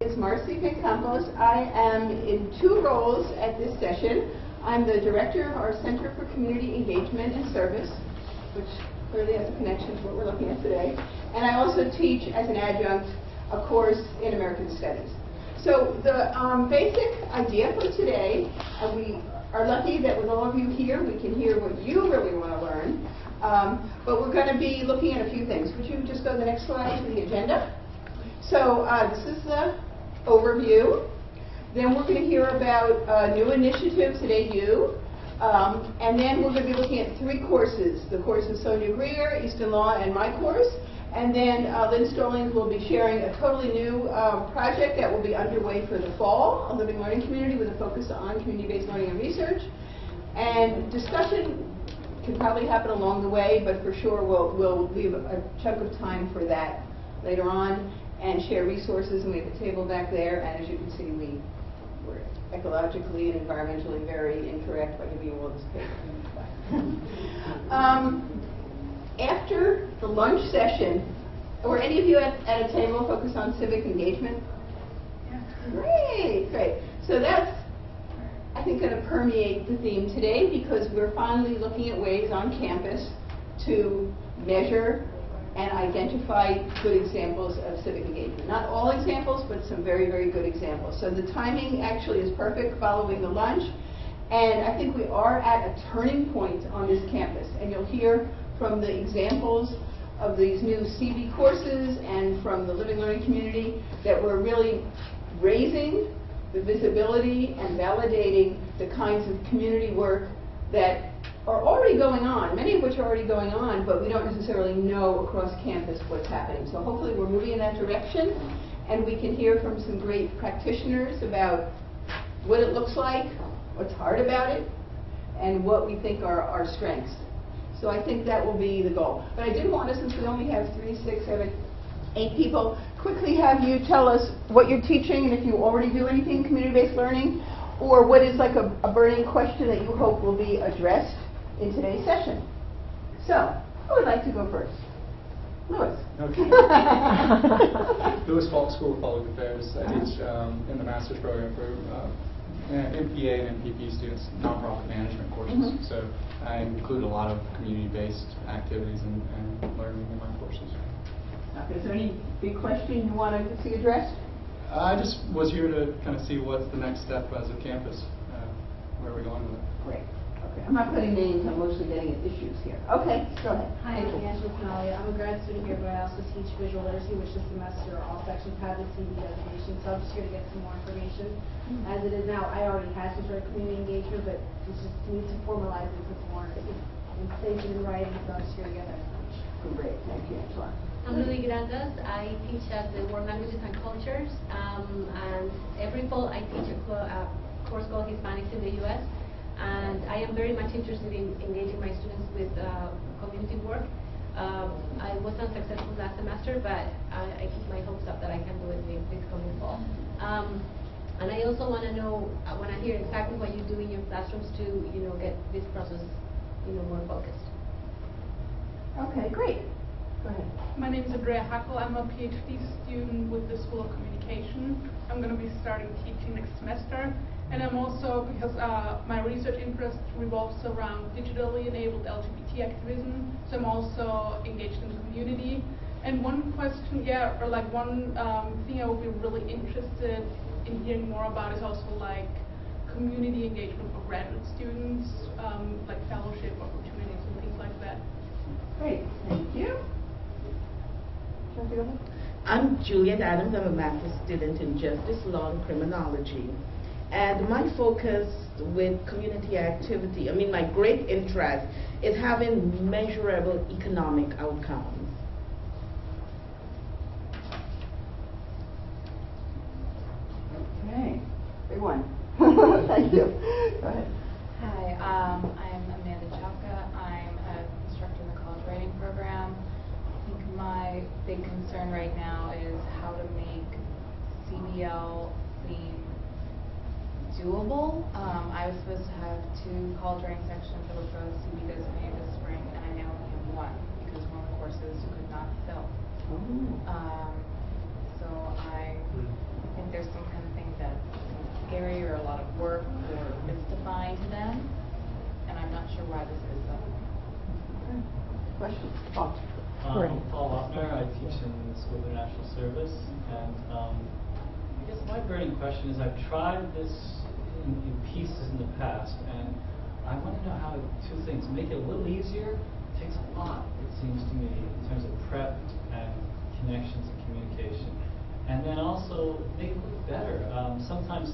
It's Marcy Campos. I am in two roles at this session. I'm the director of our Center for Community Engagement and Service, which clearly has a connection to what we're looking at today. And I also teach as an adjunct a course in American Studies. So the basic idea for today, we are lucky that with all of you here, we can hear what you really want to learn. But we're going to be looking at a few things. Would you just go to the next slide to the agenda? So this is the overview. Then we're going to hear about new initiatives at AU. And then we're going to be looking at three courses. The course of Sonia Greer, Easton Law, and my course. And then Lynn Stallings will be sharing a totally new project that will be underway for the fall, a living learning community with a focus on community-based learning and research. And discussion can probably happen along the way, but for sure we'll leave a chunk of time for that later on and share resources. And we have a table back there, and as you can see, we're ecologically and environmentally very incorrect by giving you all this paper. After the lunch session, were any of you at a table focused on civic engagement? Yeah. Great. So that's, I think, going to permeate the theme today, because we're finally looking at ways on campus to measure and identify good examples of civic engagement. Not all examples, but some very, very good examples. So the timing actually is perfect following the lunch. And I think we are at a turning point on this campus. And you'll hear from the examples of these new CB courses and from the living learning community that we're really raising the visibility and validating the kinds of community work that are already going on, many of which are already going on, but we don't necessarily know across campus what's happening. So hopefully we're moving in that direction, and we can hear from some great practitioners about what it looks like, what's hard about it, and what we think are our strengths. So I think that will be the goal. But I did want to, since we only have 3, 6, 7, 8 people, quickly have you tell us what you're teaching and if you already do anything community-based learning, or what is like a burning question that you hope will be addressed in today's session. So, who would like to go first? Louis. Okay. Louis Falk, School of Public Affairs. I teach in the master's program for MPA and MPP students, nonprofit management courses. Mm-hmm. So I include a lot of community-based activities and learning in my courses. Okay, is there any big question you want to see addressed? I just was here to kind of see what's the next step as a campus. Where are we going with it? Great. Okay, I'm not putting names, I'm mostly getting at issues here. Okay, go ahead. Hi, I'm Angela Canali. I'm a grad student here, but I also teach visual literacy, which this semester all sections have the CB designation, so I'm just here to get some more information. As it is now, I already had some sort of community engagement, but we just need to formalize it with more in place and in writing, so I'm just here to get that information. Great, thank you, Angela. I'm Lily Grandas. I teach at the World Languages and Cultures, and every fall I teach a course called Hispanics in the U.S., and I am very much interested in engaging my students with community work. I was not successful last semester, but I keep my hopes up that I can do it this coming fall. And I also want to know, I want to hear exactly what you do in your classrooms to, get this process, more focused. Okay, great. Go ahead. My name is Andrea Hackel. I'm a PhD student with the School of Communication. I'm going to be starting teaching next semester. And I'm also, because my research interest revolves around digitally enabled LGBT activism, so I'm also engaged in the community. And one question, one thing I would be really interested in hearing more about is also like community engagement for graduate students, like fellowship opportunities and things like that. Great, thank you. I'm Juliet Adams. I'm a master's student in justice, law, and criminology. And my focus with community activity, my great interest is having measurable economic outcomes. Okay, big one. Thank you. Go ahead. Hi, I'm Amanda Chapka. I'm an instructor in the college writing program. I think my big concern right now is how to make CBL seem doable. I was supposed to have 2 college writing sections that were both CB designated this spring, and I now only have 1 because one of the courses could not fill. So I think there's some kind of things that's scary or a lot of work or mystifying to them, and I'm not sure why this is so. Questions? Paul. I'm Paul Lochner. I teach in the School of International Service, and I guess my burning question is I've tried this in pieces in the past, and I want to know how to, two things, make it a little easier. It takes a lot, it seems to me, in terms of prep and connections and communication, and then also make it look better. Sometimes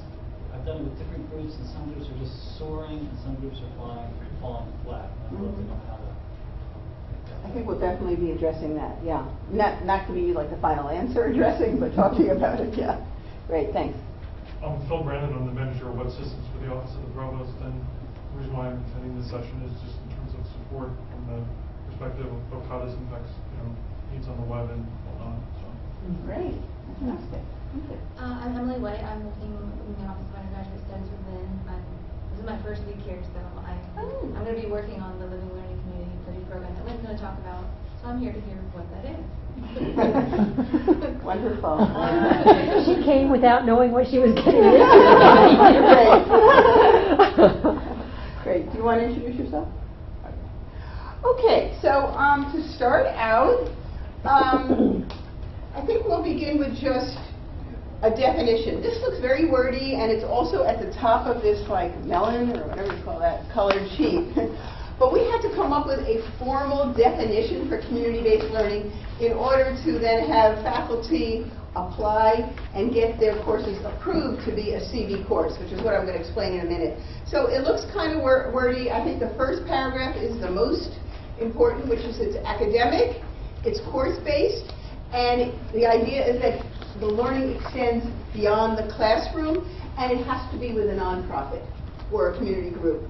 I've done it with different groups, and some groups are just soaring, and some groups are falling flat. I'd love to know how to. I think we'll definitely be addressing that, yeah. Not to be like the final answer addressing, but talking about it, yeah. Great, thanks. I'm Phil Brandon. I'm the manager of web systems for the Office of the Provost, and the reason why I'm attending this session is just in terms of support from the perspective of how this impacts, needs on the web and whatnot. So. Great, fantastic. Okay. I'm Emily White. I'm working in the Office of Undergraduate Studies with Lynn. This is my first week here, so I'm going to be working on the Living Learning Community Studies program that Lynn's going to talk about. So I'm here to hear what that is. Wonderful. She came without knowing what she was getting into. Great. Do you want to introduce yourself? Okay, so to start out, I think we'll begin with just a definition. This looks very wordy, and it's also at the top of this like melon or whatever you call that colored sheet. But we had to come up with a formal definition for community-based learning in order to then have faculty apply and get their courses approved to be a CB course, which is what I'm going to explain in a minute. So it looks kind of wordy. I think the first paragraph is the most important, which is it's academic, it's course-based, and the idea is that the learning extends beyond the classroom, and it has to be with a nonprofit or a community group,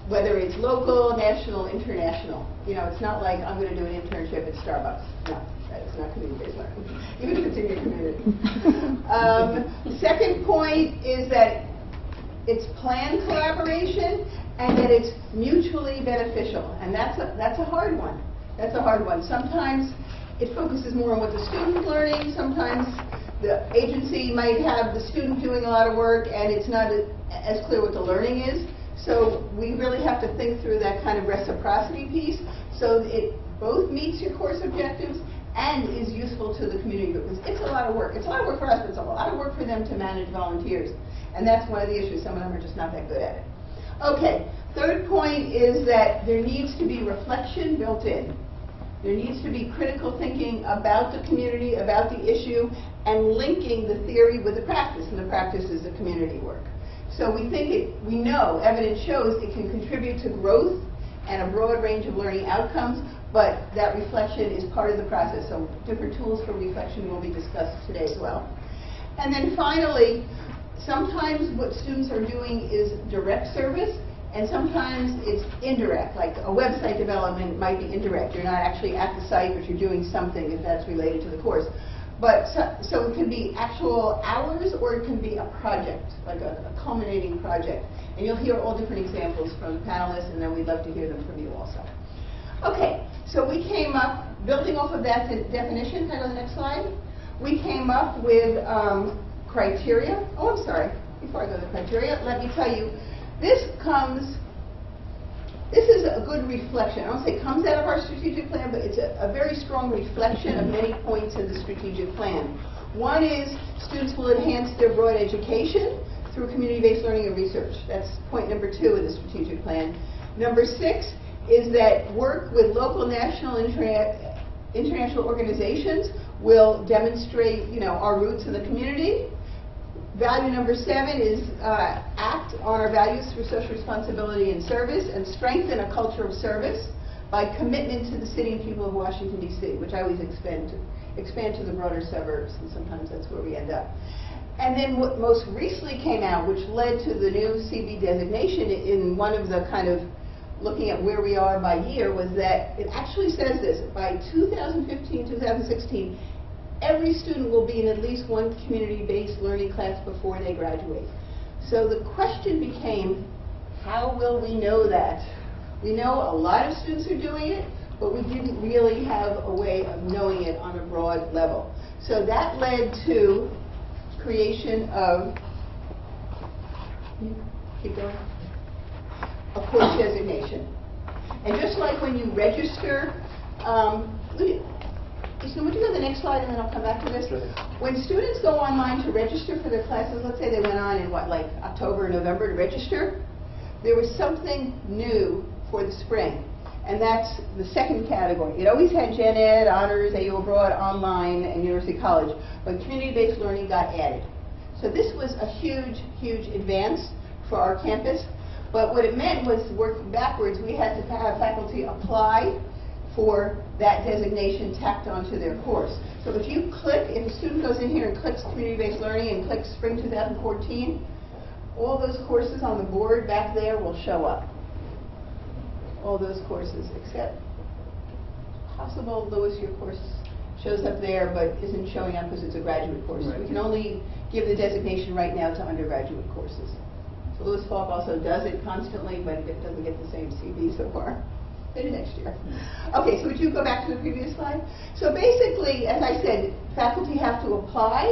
whether it's local, national, international. It's not like I'm going to do an internship at Starbucks. No, that's not community-based learning, even if it's in your community. The second point is that it's planned collaboration and that it's mutually beneficial, and that's a hard one. That's a hard one. Sometimes it focuses more on what the student's learning. Sometimes the agency might have the student doing a lot of work and it's not as clear what the learning is. So we really have to think through that kind of reciprocity piece so it both meets your course objectives and is useful to the community group. It's a lot of work. It's a lot of work for us, but it's a lot of work for them to manage volunteers. And that's one of the issues. Some of them are just not that good at it. Okay, third point is that there needs to be reflection built in. There needs to be critical thinking about the community, about the issue, and linking the theory with the practice, and the practice is the community work. So we know, evidence shows it can contribute to growth and a broad range of learning outcomes, but that reflection is part of the process. So different tools for reflection will be discussed today as well. And then finally, sometimes what students are doing is direct service, and sometimes it's indirect, like a website development might be indirect. You're not actually at the site, but you're doing something if that's related to the course. But so it can be actual hours, or it can be a project, like a culminating project. And you'll hear all different examples from the panelists, and then we'd love to hear them from you also. Okay, so we came up, building off of that definition, can I go to the next slide? We came up with criteria. Oh, I'm sorry. Before I go to the criteria, let me tell you, this is a good reflection. I don't say it comes out of our strategic plan, but it's a very strong reflection of many points in the strategic plan. One is students will enhance their broad education through community-based learning and research. That's point number 2 in the strategic plan. Number 6 is that work with local, national, international organizations will demonstrate, our roots in the community. Value number 7 is act on our values through social responsibility and service, and strengthen a culture of service by commitment to the city and people of Washington, D.C., which I always expand to the broader suburbs, and sometimes that's where we end up. And then what most recently came out, which led to the new CB designation in one of the kind of looking at where we are by year, was that it actually says this: by 2015, 2016, every student will be in at least one community-based learning class before they graduate. So the question became, how will we know that? We know a lot of students are doing it. but we didn't really have a way of knowing it on a broad level. So that led to creation of, keep going, a course designation. And just like when you register, so would you go to the next slide and then I'll come back to this? Sure. When students go online to register for their classes, let's say they went on in like October, November to register, there was something new for the spring. And that's the second category. It always had Gen Ed, Honors, AU Abroad, Online, and University College, but community-based learning got added. So this was a huge, huge advance for our campus. But what it meant was, working backwards, we had to have faculty apply for that designation tacked onto their course. So if you click, if a student goes in here and clicks community-based learning and clicks spring 2014, all those courses on the board back there will show up. All those courses, except possible, Lewis, your course shows up there but isn't showing up because it's a graduate course. Right. We can only give the designation right now to undergraduate courses. So Lewis Falk also does it constantly, but it doesn't get the same CV so far. Maybe next year. Okay, so would you go back to the previous slide? So basically, as I said, faculty have to apply,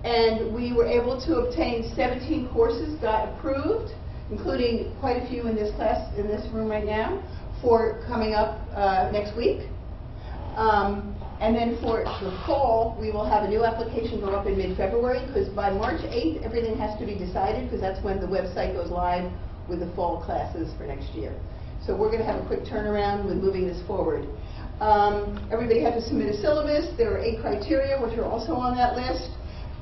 and we were able to obtain 17 courses, got approved, including quite a few in this class, in this room right now, for coming up next week. And then for the fall, we will have a new application go up in mid-February, because by March 8th, everything has to be decided, because that's when the website goes live with the fall classes for next year. So we're going to have a quick turnaround with moving this forward. Everybody had to submit a syllabus. There are 8 criteria, which are also on that list.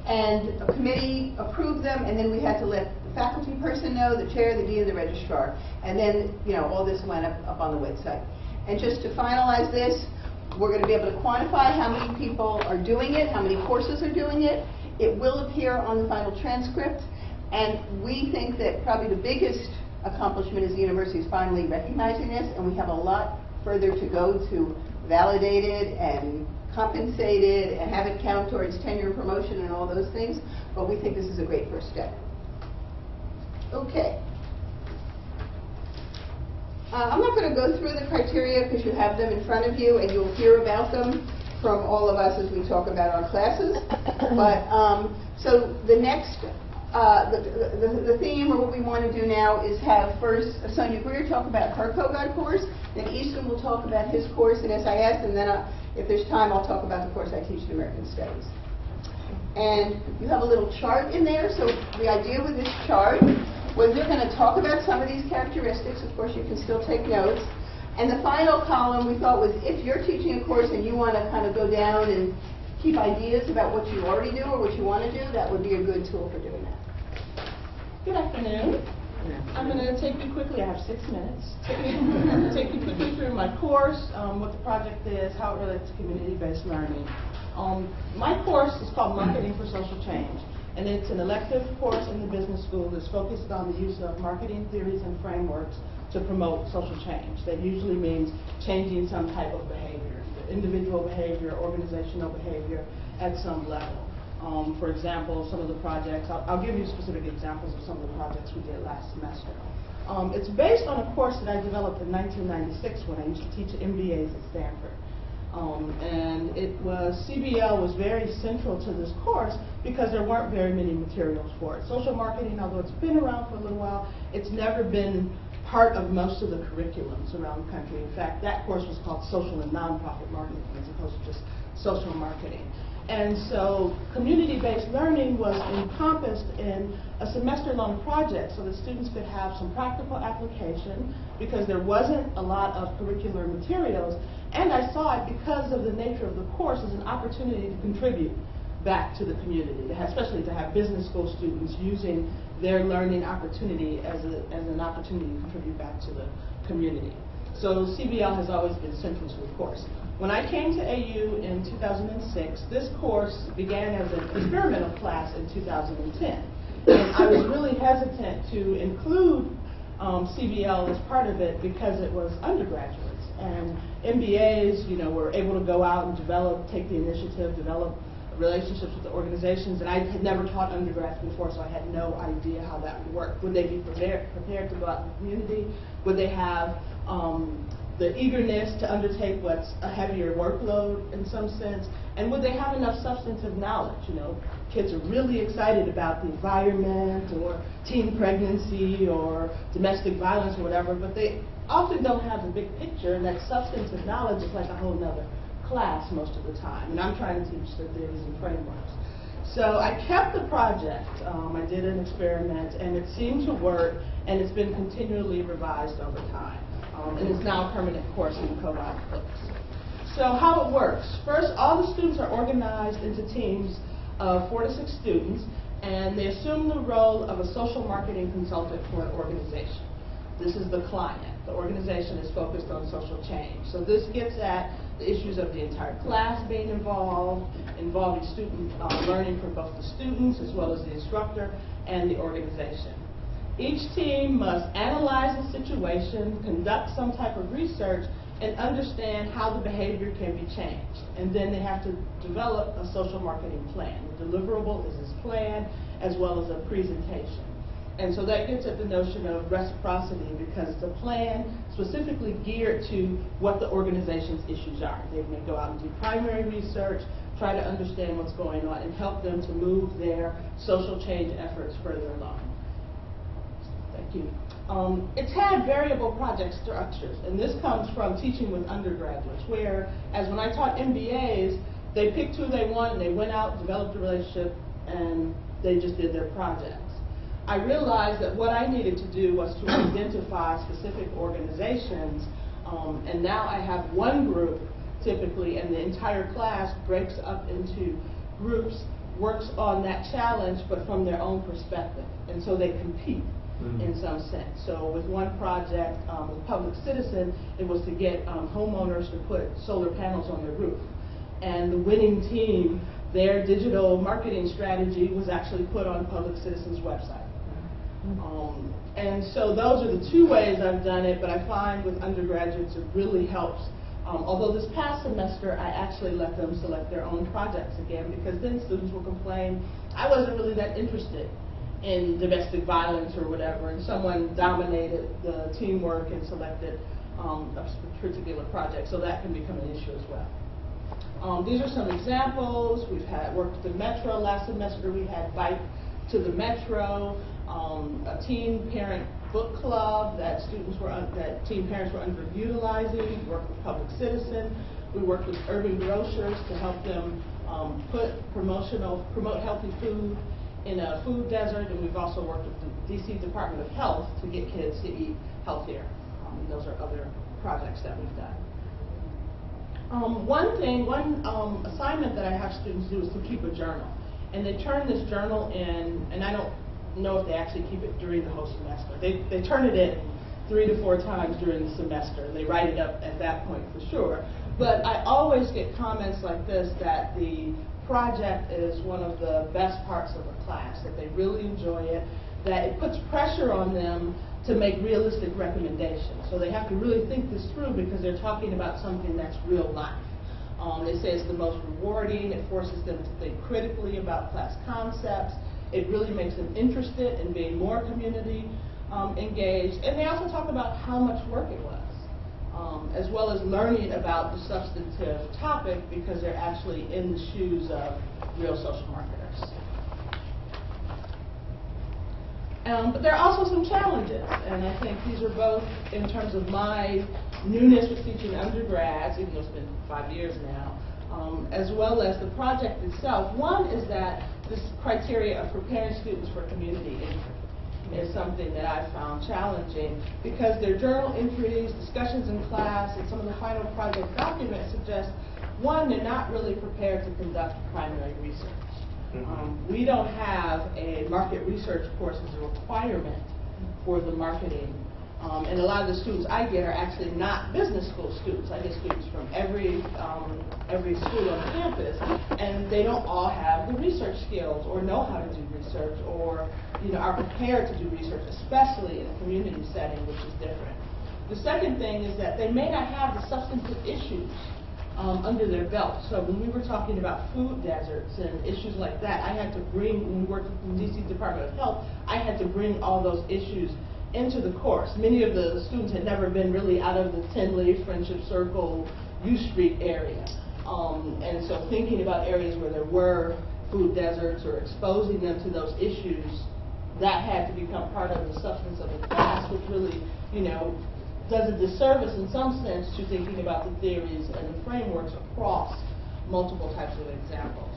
And a committee approved them, and then we had to let the faculty person know, the chair, the dean, the registrar. And then, all this went up on the website. And just to finalize this, we're going to be able to quantify how many people are doing it, how many courses are doing it. It will appear on the final transcript. And we think that probably the biggest accomplishment is the university is finally recognizing this, and we have a lot further to go to validate it and compensate it and have it count towards tenure and promotion and all those things, but we think this is a great first step. Okay. I'm not going to go through the criteria because you have them in front of you and you'll hear about them from all of us as we talk about our classes. But so the next the theme, or what we want to do now, is have first Sonia Greer talk about her COGOD course, then Easton will talk about his course in SIS, and then if there's time, I'll talk about the course I teach in American Studies. And you have a little chart in there, so the idea with this chart was we're going to talk about some of these characteristics. Of course, you can still take notes. And the final column we thought was if you're teaching a course and you want to kind of go down and keep ideas about what you already do or what you want to do, that would be a good tool for doing that. Good afternoon. I'm going to take you quickly, I have 6 minutes, take you quickly through my course, what the project is, how it relates to community-based learning. My course is called Marketing for Social Change, and it's an elective course in the business school that's focused on the use of marketing theories and frameworks to promote social change. That usually means changing some type of behavior, individual behavior, organizational behavior at some level. For example, some of the projects, I'll give you specific examples of some of the projects we did last semester. It's based on a course that I developed in 1996 when I used to teach MBAs at Stanford. And CBL was very central to this course because there weren't very many materials for it. Social marketing, although it's been around for a little while, it's never been part of most of the curriculums around the country. In fact, that course was called Social and Nonprofit Marketing as opposed to just social marketing. And so community-based learning was encompassed in a semester-long project so that students could have some practical application because there wasn't a lot of curricular materials. And I saw it because of the nature of the course as an opportunity to contribute back to the community, especially to have business school students using their learning opportunity as an opportunity to contribute back to the community. So CBL has always been central to the course. When I came to AU in 2006, this course began as an experimental class in 2010. And I was really hesitant to include CBL as part of it because it was undergraduates. And MBAs, were able to go out and take the initiative, develop relationships with the organizations, and I had never taught undergrads before, so I had no idea how that would work. Would they be prepared to go out in the community? Would they have the eagerness to undertake what's a heavier workload in some sense, and would they have enough substantive knowledge? You know, kids are really excited about the environment or teen pregnancy or domestic violence or whatever, but they often don't have the big picture, and that substantive knowledge is like a whole nother class most of the time, and I'm trying to teach the theories and frameworks. So I kept the project. I did an experiment, and it seemed to work, and it's been continually revised over time. And it's now a permanent course in co-op books. So how it works. First, all the students are organized into teams of 4 to 6 students, and they assume the role of a social marketing consultant for an organization. This is the client. The organization is focused on social change. So this gets at the issues of the entire class being involved, involving student learning for both the students as well as the instructor and the organization. Each team must analyze the situation, conduct some type of research, and understand how the behavior can be changed. And then they have to develop a social marketing plan. The deliverable is this plan as well as a presentation. And so that gets at the notion of reciprocity, because the plan specifically geared to what the organization's issues are. They may go out and do primary research, try to understand what's going on, and help them to move their social change efforts further along. Thank you. It's had variable project structures, and this comes from teaching with undergraduates, where, as when I taught MBAs, they picked who they wanted, they went out, developed a relationship, and they just did their projects. I realized that what I needed to do was to identify specific organizations, and now I have one group, typically, and the entire class breaks up into groups, works on that challenge, but from their own perspective, and so they compete. In some sense. So with one project, with Public Citizen, it was to get homeowners to put solar panels on their roof. And the winning team, their digital marketing strategy was actually put on Public Citizen's website. And so those are the two ways I've done it, but I find with undergraduates it really helps. Although this past semester I actually let them select their own projects again, because then students will complain, I wasn't really that interested in domestic violence or whatever, and someone dominated the teamwork and selected a particular project, so that can become an issue as well. These are some examples. We've had worked with the Metro last semester. We had Bike to the Metro, a teen parent book club that teen parents were underutilizing. We worked with Public Citizen. We worked with urban grocers to help them promote healthy food in a food desert, and we've also worked with the DC Department of Health to get kids to eat healthier. Those are other projects that we've done. One assignment that I have students do is to keep a journal. And they turn this journal in, and I don't know if they actually keep it during the whole semester. They turn it in 3 to 4 times during the semester, and they write it up at that point for sure. But I always get comments like this, that the project is one of the best parts of the class, that they really enjoy it, that it puts pressure on them to make realistic recommendations. So they have to really think this through, because they're talking about something that's real life. They say it's the most rewarding. It forces them to think critically about class concepts. It really makes them interested in being more community engaged. And they also talk about how much work it was, as well as learning about the substantive topic, because they're actually in the shoes of real social marketers. But there are also some challenges, and I think these are both in terms of my newness with teaching undergrads, even though it's been 5 years now, as well as the project itself. One is that this criteria of preparing students for community entry is something that I found challenging, because their journal entries, discussions in class, and some of the final project documents suggest, one, they're not really prepared to conduct primary research. We don't have a market research course as a requirement for the marketing. And a lot of the students I get are actually not business school students. I get students from every school on campus, and they don't all have the research skills or know how to do research, or are prepared to do research, especially in a community setting, which is different. The second thing is that they may not have the substantive issues under their belt. So when we were talking about food deserts and issues like that, I had to bring, when we worked with the DC Department of Health, I had to bring all those issues into the course. Many of the students had never been really out of the 10-Leaf, Friendship Circle, U Street area. And so thinking about areas where there were food deserts or exposing them to those issues, that had to become part of the substance of the class, which really, does a disservice in some sense to thinking about the theories and the frameworks across multiple types of examples.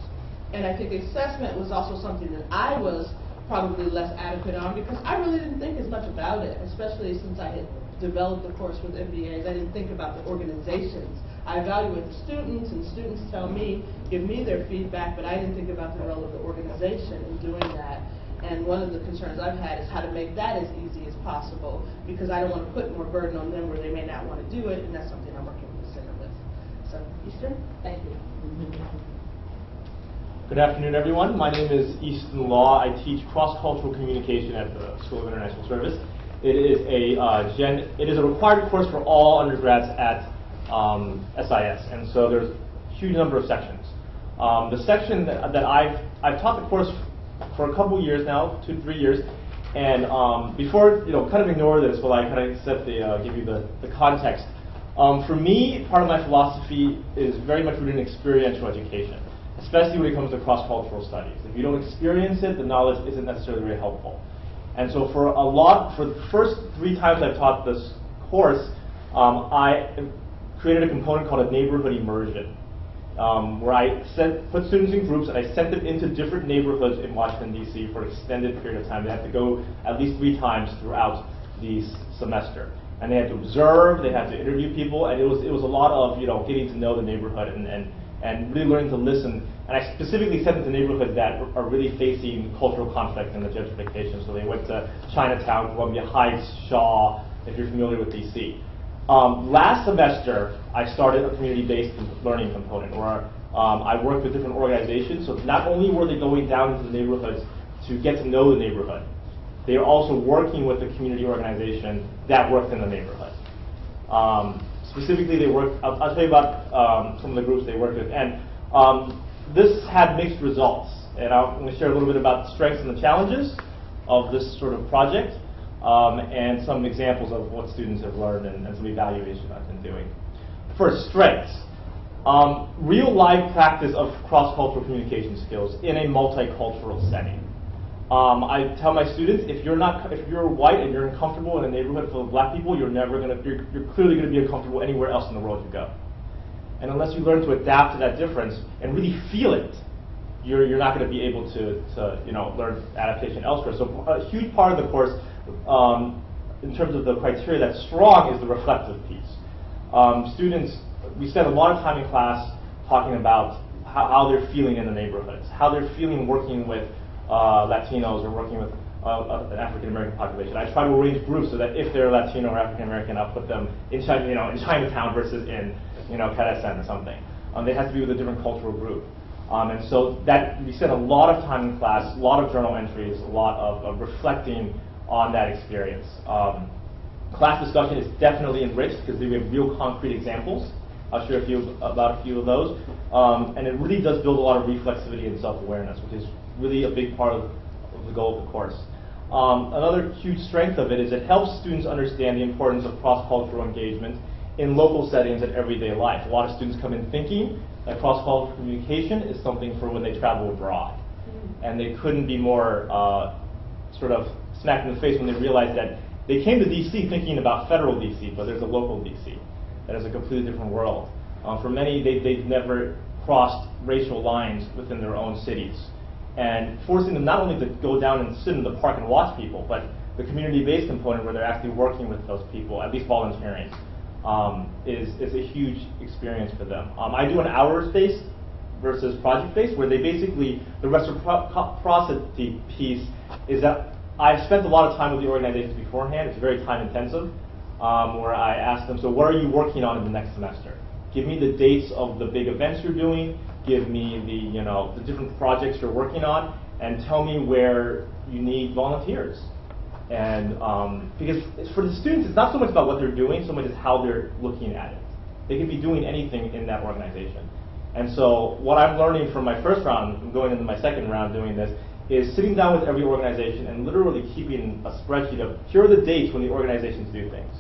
And I think assessment was also something that I was probably less adequate on because I really didn't think as much about it, especially since I had developed the course with MBAs. I didn't think about the organizations. I evaluate the students, and students tell me, give me their feedback, but I didn't think about the role of the organization in doing that. And one of the concerns I've had is how to make that as easy as possible, because I don't want to put more burden on them where they may not want to do it, and that's something I'm working with the center with. So, Eastern, thank you. Good afternoon, everyone. My name is Easton Law. I teach cross-cultural communication at the School of International Service. It is a required course for all undergrads at SIS, and so there's a huge number of sections. The section that I've taught the course for a couple years now, 2-3 years, and before kind of ignore this while I kind of set give you the context. For me, part of my philosophy is very much rooted in experiential education, especially when it comes to cross-cultural studies. If you don't experience it, the knowledge isn't necessarily very helpful. And so for the first 3 times I've taught this course, I created a component called a neighborhood immersion, where I put students in groups and I sent them into different neighborhoods in Washington, D.C. for an extended period of time. They had to go at least 3 times throughout the semester. And they had to observe, they had to interview people, and it was a lot of getting to know the neighborhood and really learning to listen. And I specifically sent them to neighborhoods that are really facing cultural conflict and the gentrification. So they went to Chinatown, Columbia Heights, Shaw, if you're familiar with DC. Last semester, I started a community-based learning component where I worked with different organizations. So not only were they going down into the neighborhoods to get to know the neighborhood, they are also working with the community organization that worked in the neighborhood. Specifically, I'll tell you about some of the groups they worked with. And this had mixed results. And I'm going to share a little bit about the strengths and the challenges of this sort of project, and some examples of what students have learned and some evaluation I've been doing. First, strengths. Real life practice of cross-cultural communication skills in a multicultural setting. I tell my students, if you're white and you're uncomfortable in a neighborhood full of black people, you're clearly going to be uncomfortable anywhere else in the world you go. And unless you learn to adapt to that difference and really feel it, you're not going to be able to learn adaptation elsewhere. So a huge part of the course, in terms of the criteria that's strong, is the reflective piece. Students, we spend a lot of time in class talking about how they're feeling in the neighborhoods, how they're feeling working with Latinos or working with an African American population. I try to arrange groups so that if they're Latino or African American, I'll put them in Chinatown versus in Caracen or something. They have to be with a different cultural group. And so that we spend a lot of time in class, a lot of journal entries, a lot of reflecting on that experience. Class discussion is definitely enriched because we have real concrete examples. I'll share about a few of those. And it really does build a lot of reflexivity and self-awareness, which is really a big part of the goal of the course. Another huge strength of it is it helps students understand the importance of cross-cultural engagement in local settings and everyday life. A lot of students come in thinking that cross-cultural communication is something for when they travel abroad. And they couldn't be more sort of smacked in the face when they realized that they came to DC thinking about federal DC, but there's a local DC. That is a completely different world. For many, they've never crossed racial lines within their own cities. And forcing them not only to go down and sit in the park and watch people, but the community-based component where they're actually working with those people, at least volunteering, is a huge experience for them. I do an hours-based versus project-based, where they basically, the reciprocity piece is that I've spent a lot of time with the organizations beforehand. It's very time-intensive, where I ask them, so what are you working on in the next semester? Give me the dates of the big events you're doing, give me the different projects you're working on, and tell me where you need volunteers. And because for the students, it's not so much about what they're doing, so much as how they're looking at it. They can be doing anything in that organization. And so what I'm learning from my first round, going into my second round doing this, is sitting down with every organization and literally keeping a spreadsheet of, here are the dates when the organizations do things.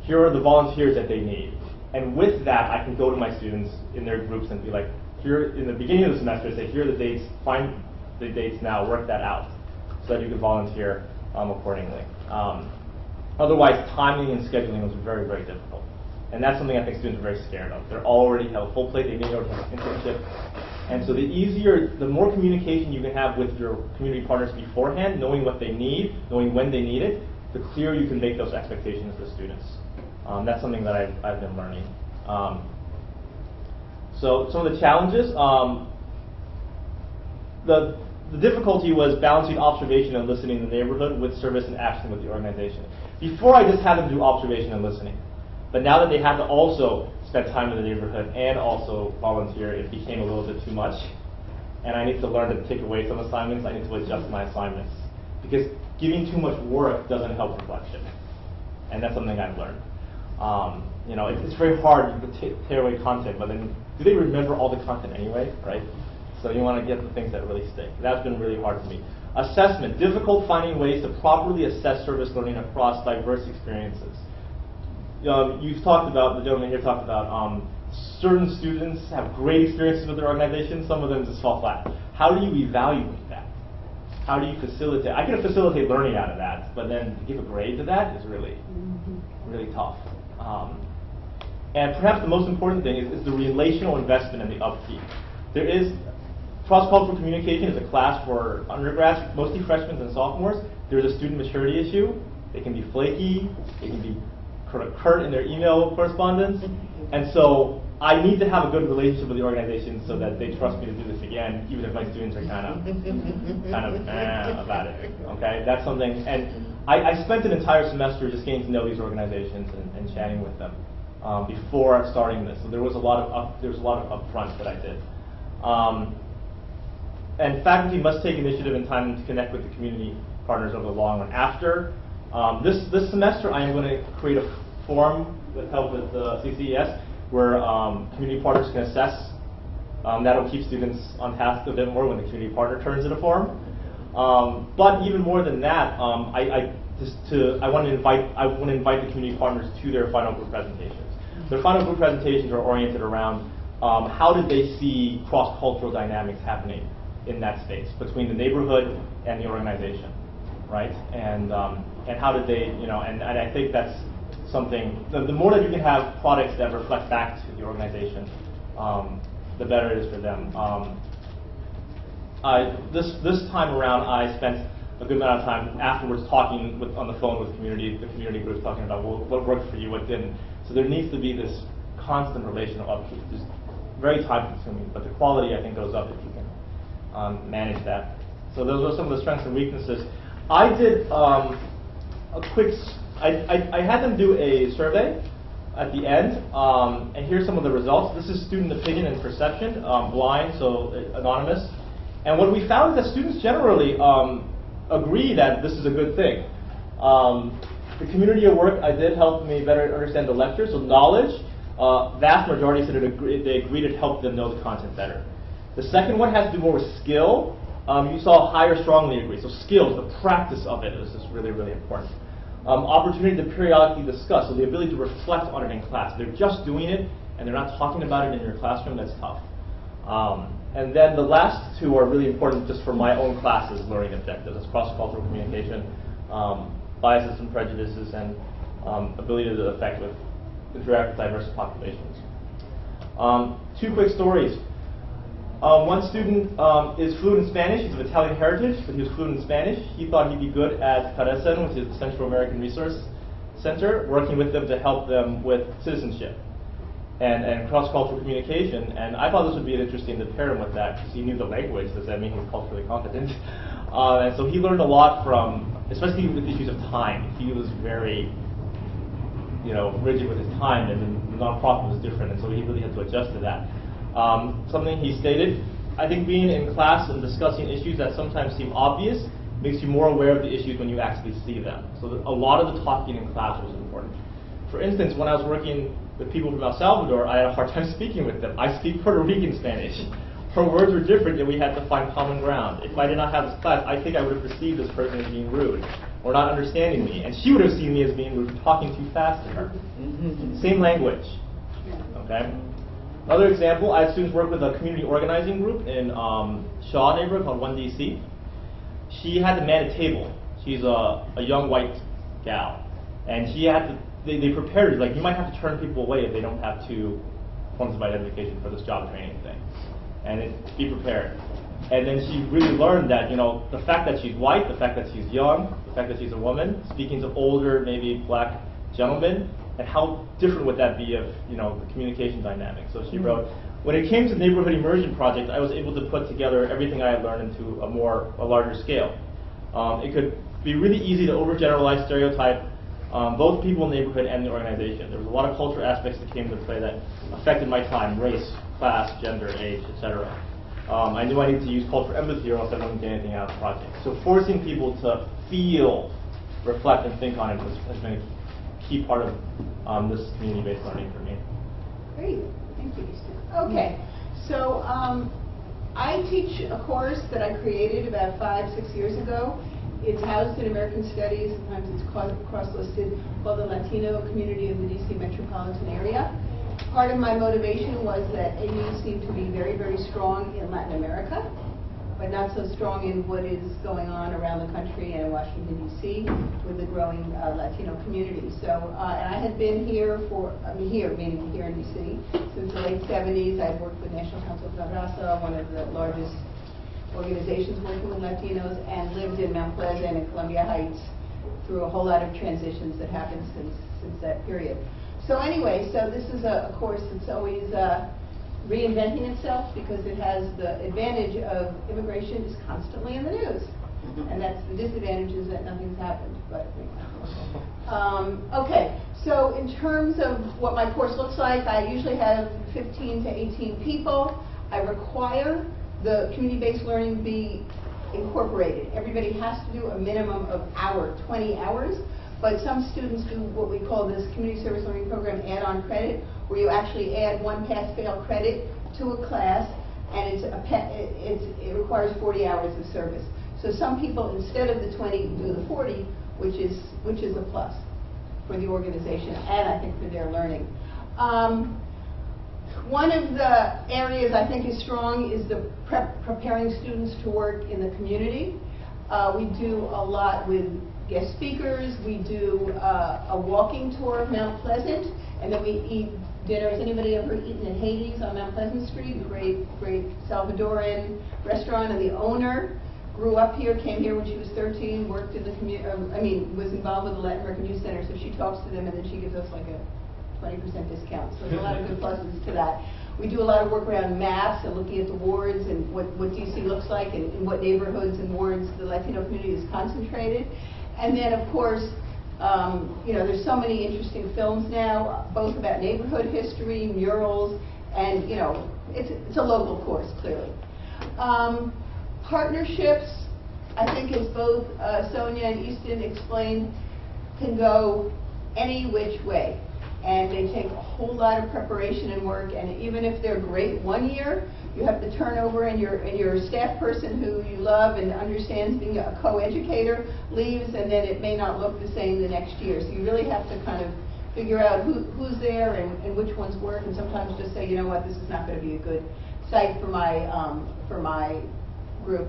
Here are the volunteers that they need. And with that, I can go to my students in their groups and be like, here in the beginning of the semester, say, here are the dates, find the dates now, work that out, so that you can volunteer accordingly. Otherwise, timing and scheduling was very, very difficult. And that's something I think students are very scared of. They already have a full plate, they may already have an internship. And so the more communication you can have with your community partners beforehand, knowing what they need, knowing when they need it, the clearer you can make those expectations for students. That's something that I've been learning. So some of the challenges, the difficulty was balancing observation and listening in the neighborhood with service and action with the organization. Before, I just had them do observation and listening. But now that they have to also spend time in the neighborhood and also volunteer, it became a little bit too much. And I need to learn to take away some assignments. I need to adjust my assignments. Because giving too much work doesn't help reflection. And that's something I've learned. It's very hard to tear away content, but then do they remember all the content anyway, right? So you want to get the things that really stick. That's been really hard for me. Assessment, difficult finding ways to properly assess service learning across diverse experiences. You've talked about, the gentleman here talked about, certain students have great experiences with their organization, some of them just fall flat. How do you evaluate that? How do you facilitate? I can facilitate learning out of that, but then to give a grade to that is really, really tough. And perhaps the most important thing is the relational investment and the upkeep. There is cross-cultural communication is a class for undergrads, mostly freshmen and sophomores. There's a student maturity issue. They can be flaky. They can be curt in their email correspondence. And so I need to have a good relationship with the organization so that they trust me to do this again, even if my students are kind of about it. Okay, that's something. And I spent an entire semester just getting to know these organizations and chatting with them before starting this. So there was a lot of upfront that I did. And faculty must take initiative and time to connect with the community partners over the long run. After this semester, I am going to create a form with help with the CCES where community partners can assess. That'll keep students on task a bit more when the community partner turns in a form. But even more than that, I want to invite the community partners to their final group presentations. Their final group presentations are oriented around how did they see cross-cultural dynamics happening in that space between the neighborhood and the organization, right? And how did they, and I think that's something. The more that you can have products that reflect back to the organization, the better it is for them. This time around, I spent a good amount of time afterwards talking on the phone with the community groups, talking about what worked for you, what didn't. So there needs to be this constant relational upkeep. It's very time-consuming, but the quality I think goes up if you can manage that. So those are some of the strengths and weaknesses. I did a quick. I had them do a survey at the end, and here's some of the results. This is student opinion and perception, blind, so anonymous. And what we found is that students generally agree that this is a good thing. The community of work I did helped me better understand the lecture, so knowledge, vast majority said they agreed it helped them know the content better. The second one has to do more with skill. You saw higher strongly agree, so skills, the practice of it is just really, really important. Opportunity to periodically discuss, so the ability to reflect on it in class. They're just doing it, and they're not talking about it in your classroom, that's tough. And then the last two are really important just for my own classes' learning objectives. It's cross-cultural communication, biases and prejudices, and ability to interact with diverse populations. Two quick stories. One student is fluent in Spanish. He's of Italian heritage, but he was fluent in Spanish. He thought he'd be good at CARECEN, which is the Central American Resource Center, working with them to help them with citizenship and cross-cultural communication. And I thought this would be interesting to pair him with that, because he knew the language. Does that mean he's culturally competent? And so he learned a lot from, especially with issues of time. He was very, rigid with his time, and the nonprofit was different, and so he really had to adjust to that. Something he stated, I think being in class and discussing issues that sometimes seem obvious makes you more aware of the issues when you actually see them. So a lot of the talking in class was important. For instance, when I was working with people from El Salvador, I had a hard time speaking with them. I speak Puerto Rican Spanish. her words were different, and we had to find common ground. If I did not have this class, I think I would have perceived this person as being rude or not understanding me, and she would have seen me as being rude, talking too fast to her. Same language. Okay. Another example, I had students work with a community organizing group in Shaw neighborhood called 1DC. She had to man a table. She's a young white gal, and she had to. They prepared her, like, you might have to turn people away if they don't have 2 forms of identification for this job training thing. And be prepared. And then she really learned that, you know, the fact that she's white, the fact that she's young, the fact that she's a woman, speaking to older, maybe black gentlemen, and how different would that be of, you know, the communication dynamic. So she wrote, when it came to the neighborhood immersion project, I was able to put together everything I had learned into a larger scale. It could be really easy to overgeneralize, stereotype both people in the neighborhood and the organization. There was a lot of cultural aspects that came into play that affected my time: race, class, gender, age, etc. I knew I needed to use cultural empathy or else I wouldn't get anything out of the project. So forcing people to feel, reflect, and think on it has been a key part of this community-based learning for me. Great, thank you. Okay, so I teach a course that I created about 5-6 years ago. It's housed in American Studies, sometimes it's cross-listed, called the Latino Community of the DC metropolitan area. Part of my motivation was that AUs seem to be very, very strong in Latin America, but not so strong in what is going on around the country and in Washington, D.C. with the growing Latino community. So, and I had been here meaning here in D.C., since the late 70s. I'd worked with National Council of La Raza, one of the largest organizations working with Latinos, and lived in Mount Pleasant and Columbia Heights through a whole lot of transitions that happened since that period. So anyway, so this is a course that's always reinventing itself because it has the advantage of immigration is constantly in the news. And that's the disadvantage is that nothing's happened. But okay, so in terms of what my course looks like, I usually have 15 to 18 people. I require the community-based learning be incorporated. Everybody has to do a minimum of 20 hours, but some students do what we call this community service learning program add-on credit, where you actually add 1 pass-fail credit to a class, and it requires 40 hours of service. So some people, instead of the 20, do the 40, which is a plus for the organization and I think for their learning. One of the areas I think is strong is the preparing students to work in the community. We do a lot with guest speakers. We do a walking tour of Mount Pleasant, and then we eat dinner. Has anybody ever eaten at Hades on Mount Pleasant Street? Great Salvadoran restaurant, and the owner grew up here, came here when she was 13, worked in the community, was involved with the Latin American Youth Center, so she talks to them and then she gives us like a 20% discount. So there's a lot of good pluses to that. We do a lot of work around maps and looking at the wards and what DC looks like and in what neighborhoods and wards the Latino community is concentrated. And then, of course, there's so many interesting films now, both about neighborhood history, murals, and, it's a local course, clearly. Partnerships, I think, as both Sonia and Easton explained, can go any which way. And they take a whole lot of preparation and work, and even if they're great one year, you have to turn over and your staff person who you love and understands being a co-educator leaves, and then it may not look the same the next year. So you really have to kind of figure out who's there and which ones work, and sometimes just say, you know what, this is not going to be a good site for my group.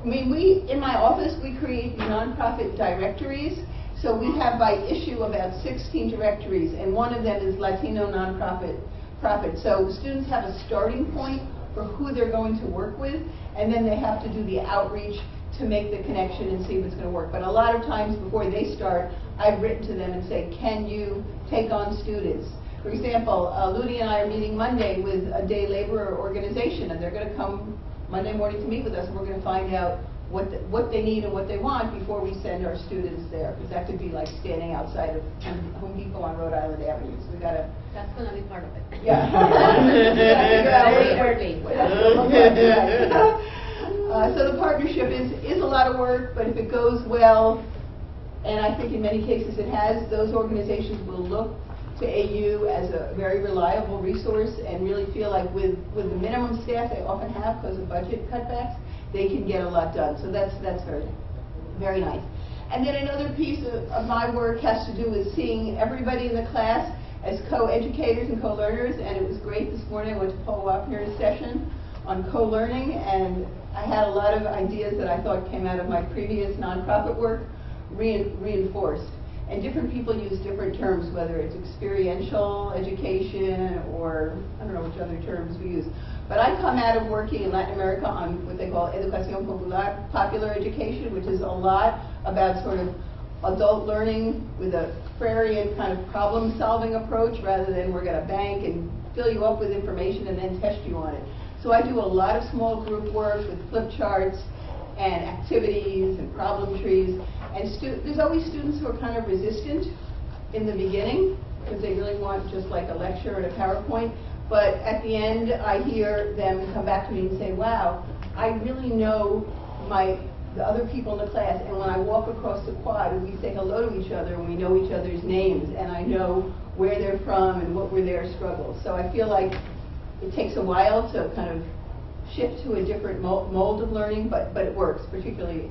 In my office, we create nonprofit directories. So we have by issue about 16 directories, and one of them is Latino nonprofit. So students have a starting point for who they're going to work with, and then they have to do the outreach to make the connection and see if it's going to work. But a lot of times before they start, I've written to them and say, can you take on students? For example, Ludi and I are meeting Monday with a day laborer organization, and they're going to come Monday morning to meet with us, and we're going to find out what they need and what they want before we send our students there, because that could be like standing outside of Home Depot on Rhode Island Avenue. So we gotta. That's gonna be part of it. Yeah. So the partnership is a lot of work, but if it goes well, and I think in many cases it has, those organizations will look to AU as a very reliable resource and really feel like with the minimum staff they often have because of budget cutbacks, they can get a lot done. So that's very, very nice. And then another piece of my work has to do with seeing everybody in the class as co-educators and co-learners, and it was great this morning. I went to Paul Wapner's session on co-learning, and I had a lot of ideas that I thought came out of my previous nonprofit work reinforced. And different people use different terms, whether it's experiential education or I don't know which other terms we use. But I come out of working in Latin America on what they call educación popular, popular education, which is a lot about sort of adult learning with a Freirean kind of problem-solving approach rather than we're going to bank and fill you up with information and then test you on it. So I do a lot of small group work with flip charts and activities and problem trees. And there's always students who are kind of resistant in the beginning because they really want just like a lecture and a PowerPoint. But at the end, I hear them come back to me and say, wow, I really know the other people in the class, and when I walk across the quad, we say hello to each other, and we know each other's names, and I know where they're from and what were their struggles. So I feel like it takes a while to kind of shift to a different mold of learning, but it works, particularly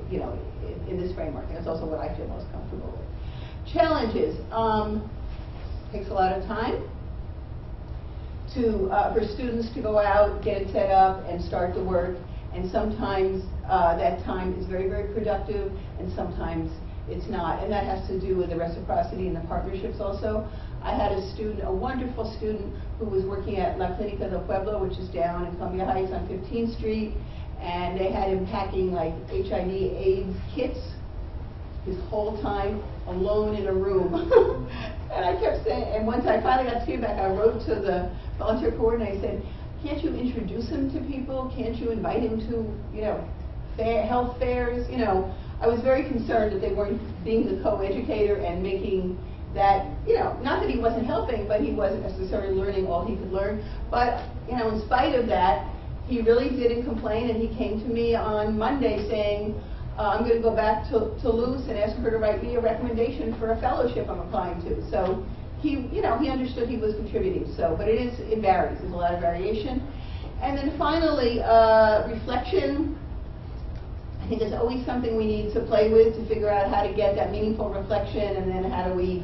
in this framework, and it's also what I feel most comfortable with. Challenges. Takes a lot of time for students to go out, get it set up, and start the work. And sometimes that time is very, very productive, and sometimes it's not. And that has to do with the reciprocity and the partnerships also. I had a student, a wonderful student, who was working at La Clínica del Pueblo, which is down in Columbia Heights on 15th Street, and they had him packing like HIV/AIDS kits his whole time alone in a room. And I kept saying, and once I finally got feedback, I wrote to the volunteer coordinator and I said, can't you introduce him to people? Can't you invite him to, health fairs? I was very concerned that they weren't being the co-educator and making that, not that he wasn't helping, but he wasn't necessarily learning all he could learn. But, in spite of that, he really didn't complain, and he came to me on Monday saying, I'm going to go back to Toulouse and ask her to write me a recommendation for a fellowship I'm applying to. So he understood he was contributing. So, but it varies. There's a lot of variation. And then finally, reflection. I think there's always something we need to play with to figure out how to get that meaningful reflection, and then how do we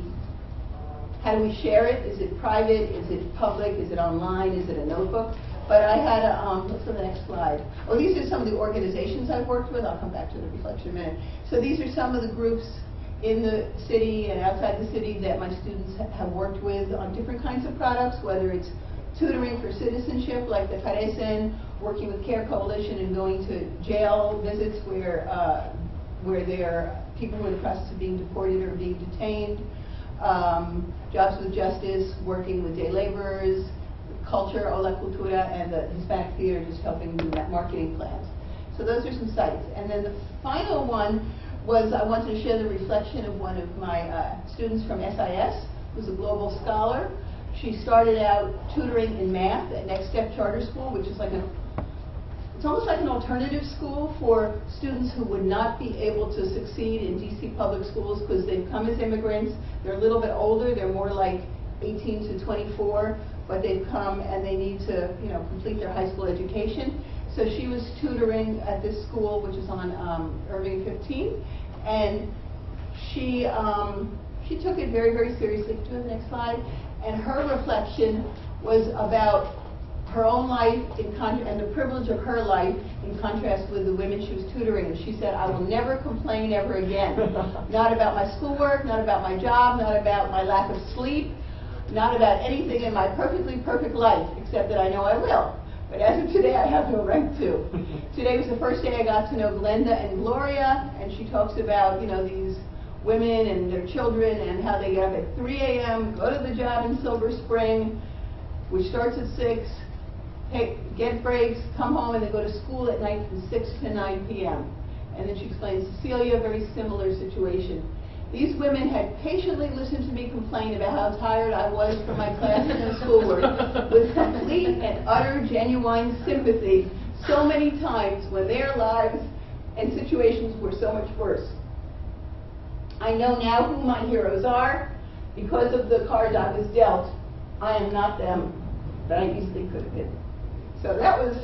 share it? Is it private? Is it public? Is it online? Is it a notebook? But I had let's go to the next slide. Oh, these are some of the organizations I've worked with. I'll come back to the reflection in a minute. So these are some of the groups in the city and outside the city that my students have worked with on different kinds of products, whether it's tutoring for citizenship, like the Carecen, working with Care Coalition and going to jail visits where there are people who are in the process of being deported or being detained, Jobs with Justice, working with day laborers, Culture, O La Cultura, and the Hispanic Theater, just helping do that marketing plans. So those are some sites. And then the final one was I wanted to share the reflection of one of my students from SIS, who's a global scholar. She started out tutoring in math at Next Step Charter School, which is it's almost like an alternative school for students who would not be able to succeed in DC public schools because they've come as immigrants. They're a little bit older. They're more like 18 to 24. But they've come and they need to, complete their high school education. So she was tutoring at this school, which is on Irving 15, and she took it very, very seriously. Could you have the next slide? And her reflection was about her own life and the privilege of her life in contrast with the women she was tutoring. And she said, I will never complain ever again. Not about my schoolwork, not about my job, not about my lack of sleep, not about anything in my perfectly perfect life, except that I know I will. But as of today, I have no right to. Today was the first day I got to know Glenda and Gloria, and she talks about, these women and their children and how they get up at 3 a.m., go to the job in Silver Spring, which starts at 6, get breaks, come home, and they go to school at night from 6 to 9 p.m. And then she explains Cecilia, a very similar situation. These women had patiently listened to me complain about how tired I was from my classes and schoolwork with complete and utter genuine sympathy so many times when their lives and situations were so much worse. I know now who my heroes are, because of the cards I was dealt, I am not them that I easily could have been. So that was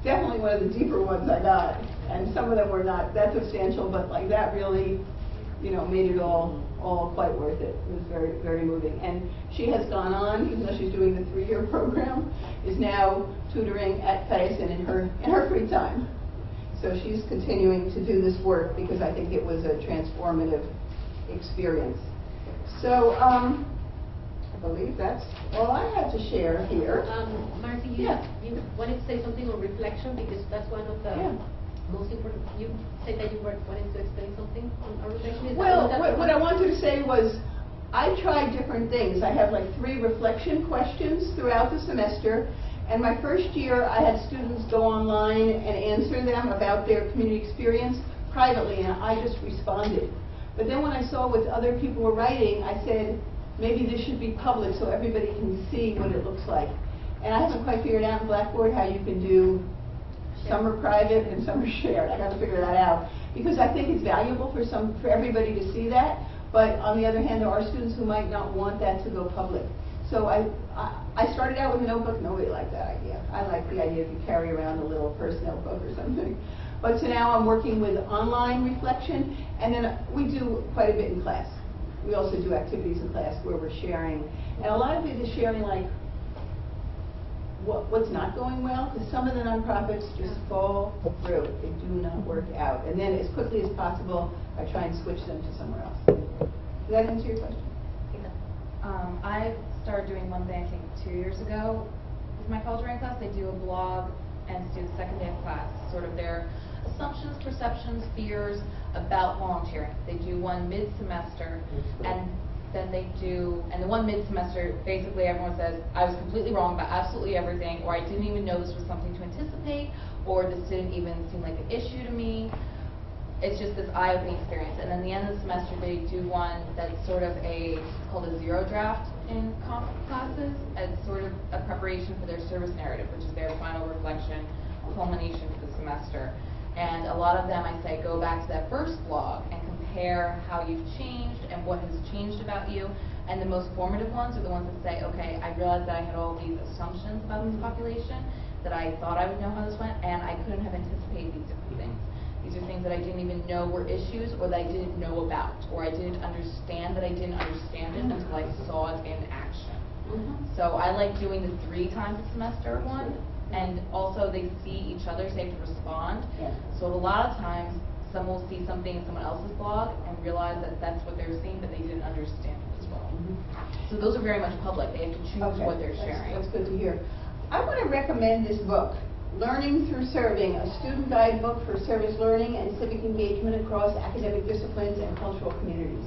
definitely one of the deeper ones I got. And some of them were not that substantial, but like that really, you know, made it all quite worth it. It was very, very moving. And she has gone on, even though she's doing the 3-year program, is now tutoring at Fayesen in her free time. So she's continuing to do this work because I think it was a transformative experience. So I believe that's all I had to share here. Marcy, you wanted to say something on reflection because that's one of the most important. You said that you were wanting to explain something on reflection. Well, what I wanted to say was I tried different things. I have like 3 reflection questions throughout the semester. And my first year, I had students go online and answer them about their community experience privately, and I just responded. But then when I saw what other people were writing, I said, maybe this should be public so everybody can see what it looks like. And I haven't quite figured out in Blackboard how you can do some are private and some are shared. I got to figure that out because I think it's valuable for everybody to see that. But on the other hand, there are students who might not want that to go public. So I started out with a notebook. Nobody liked that idea. I like the idea if you carry around a little purse notebook or something. But so now I'm working with online reflection, and then we do quite a bit in class. We also do activities in class where we're sharing. And a lot of it is sharing like what's not going well, because some of the nonprofits just fall through. They do not work out. And then as quickly as possible, I try and switch them to somewhere else. Does that answer your question? I started doing one thing, I think 2 years ago with my college writing class. They do a blog and do the second day of class, sort of their assumptions, perceptions, fears about volunteering. They do one mid-semester, and then they do, and the one mid-semester, basically everyone says, I was completely wrong about absolutely everything, or I didn't even know this was something to anticipate, or this didn't even seem like an issue to me. It's just this eye-opening experience. And then the end of the semester, they do one that's sort of called a zero draft in classes, as sort of a preparation for their service narrative, which is their final reflection, culmination for the semester. And a lot of them, I say, go back to that first blog and compare how you've changed and what has changed about you. And the most formative ones are the ones that say, okay, I realized that I had all these assumptions about this population, that I thought I would know how this went, and I couldn't have anticipated these different things. These are things that I didn't even know were issues, or that I didn't know about, or I didn't understand that I didn't understand it until I saw it in action. So I like doing the 3 times a semester one, and also they see each other, so they have to respond. So a lot of times, someone will see something in someone else's blog and realize that that's what they're seeing, but they didn't understand it as well. So those are very much public. They have to choose what they're sharing. That's good to hear. I want to recommend this book, Learning Through Serving, a student guidebook for service learning and civic engagement across academic disciplines and cultural communities.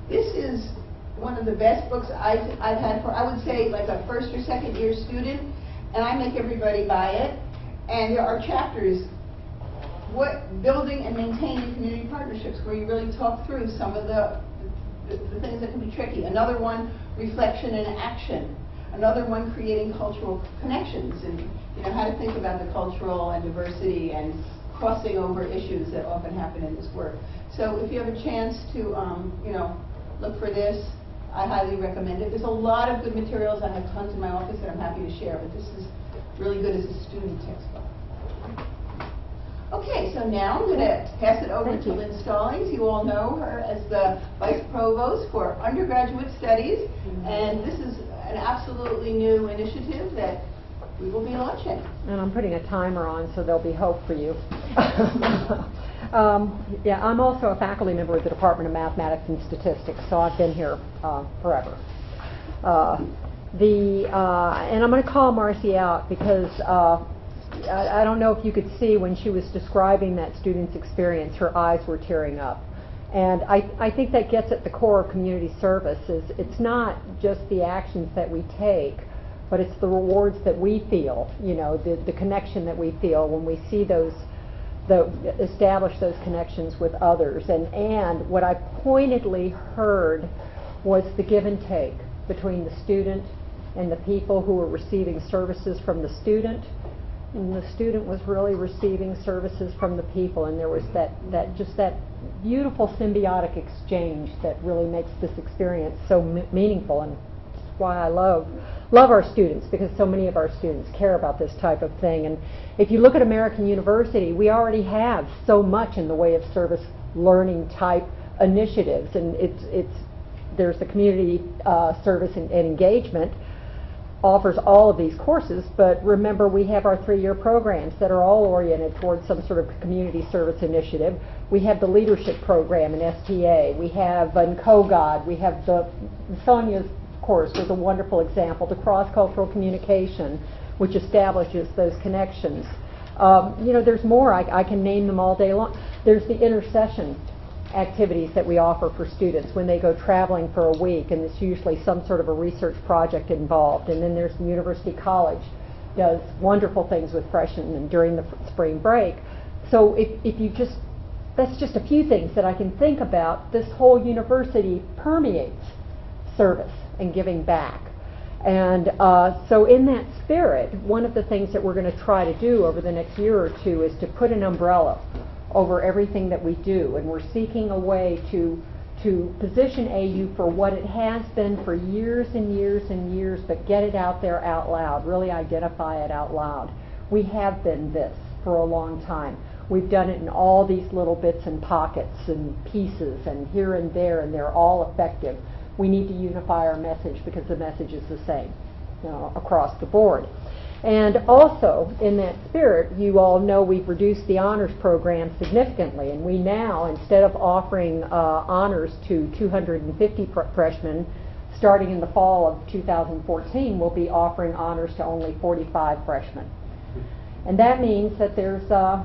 This is one of the best books I've had for, I would say, like a first or second year student, and I make everybody buy it. And there are chapters, building and maintaining community partnerships, where you really talk through some of the things that can be tricky. Another one, reflection and action. Another one, creating cultural connections, and how to think about the cultural and diversity and crossing over issues that often happen in this work. So if you have a chance to look for this, I highly recommend it. There's a lot of good materials. I have tons in my office that I'm happy to share, but this is really good as a student textbook. Okay, so now I'm going to pass it over to Lynn Stallings. You all know her as the Vice Provost for Undergraduate Studies, and this is an absolutely new initiative that we will be launching. And I'm putting a timer on, so there'll be hope for you. Yeah, I'm also a faculty member of the Department of Mathematics and Statistics, so I've been here forever. And I'm going to call Marcy out because I don't know if you could see when she was describing that student's experience, her eyes were tearing up. And I think that gets at the core of community service. It's not just the actions that we take, but it's the rewards that we feel, the connection that we feel when we see establish those connections with others. And what I pointedly heard was the give and take between the student and the people who are receiving services from the student. and the student was really receiving services from the people, and there was that beautiful symbiotic exchange that really makes this experience so meaningful, and that's why I love our students, because so many of our students care about this type of thing. And if you look at American University, we already have so much in the way of service learning type initiatives, and there's the community service and engagement offers all of these courses, but remember we have our 3-year programs that are all oriented towards some sort of community service initiative. We have the leadership program in STA, we have in COGOD, we have Sonia's course was a wonderful example, the cross-cultural communication, which establishes those connections. There's more, I can name them all day long. There's the intercession activities that we offer for students when they go traveling for a week, and it's usually some sort of a research project involved. And then there's the University College does wonderful things with freshmen and during the spring break. So if you just, that's just a few things that I can think about. This whole university permeates service and giving back. And so in that spirit, one of the things that we're going to try to do over the next year or two is to put an umbrella over everything that we do, and we're seeking a way to position AU for what it has been for years and years and years, but get it out there out loud, really identify it out loud. We have been this for a long time. We've done it in all these little bits and pockets and pieces and here and they're all effective. We need to unify our message because the message is the same, across the board. And also, in that spirit, you all know we've reduced the honors program significantly, and we now, instead of offering honors to 250 freshmen, starting in the fall of 2014, we'll be offering honors to only 45 freshmen. And that means that there's a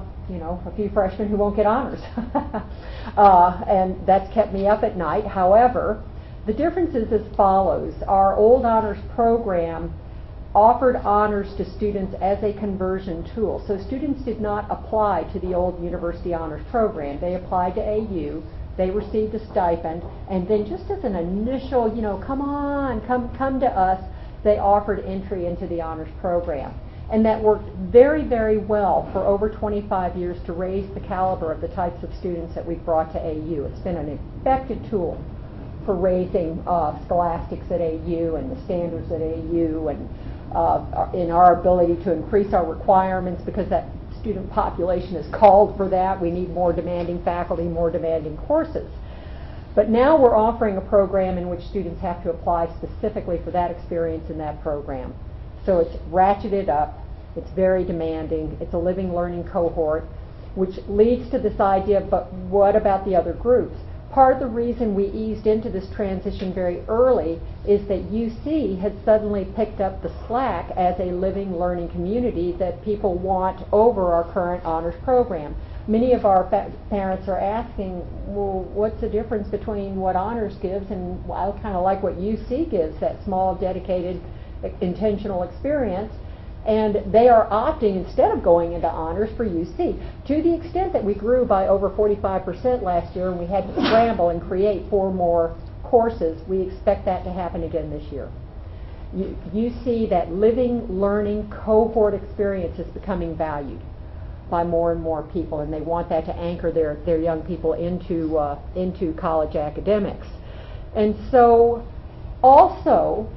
few freshmen who won't get honors. And that's kept me up at night. However, the difference is as follows. Our old honors program offered honors to students as a conversion tool. So students did not apply to the old university honors program. They applied to AU, they received a stipend, and then just as an initial, come to us, they offered entry into the honors program. And that worked very, very well for over 25 years to raise the caliber of the types of students that we've brought to AU. It's been an effective tool for raising scholastics at AU and the standards at AU, and in our ability to increase our requirements because that student population has called for that. We need more demanding faculty, more demanding courses. But now we're offering a program in which students have to apply specifically for that experience in that program. So it's ratcheted up, it's very demanding, it's a living learning cohort, which leads to this idea, but what about the other groups? Part of the reason we eased into this transition very early is that UC has suddenly picked up the slack as a living learning community that people want over our current honors program. Many of our parents are asking, well, what's the difference between what honors gives and I kind of like what UC gives, that small, dedicated, intentional experience. And they are opting, instead of going into honors, for UC. To the extent that we grew by over 45% last year and we had to scramble and create 4 more courses, we expect that to happen again this year. You see that living learning cohort experience is becoming valued by more and more people, and they want that to anchor their young people into college academics. And so also,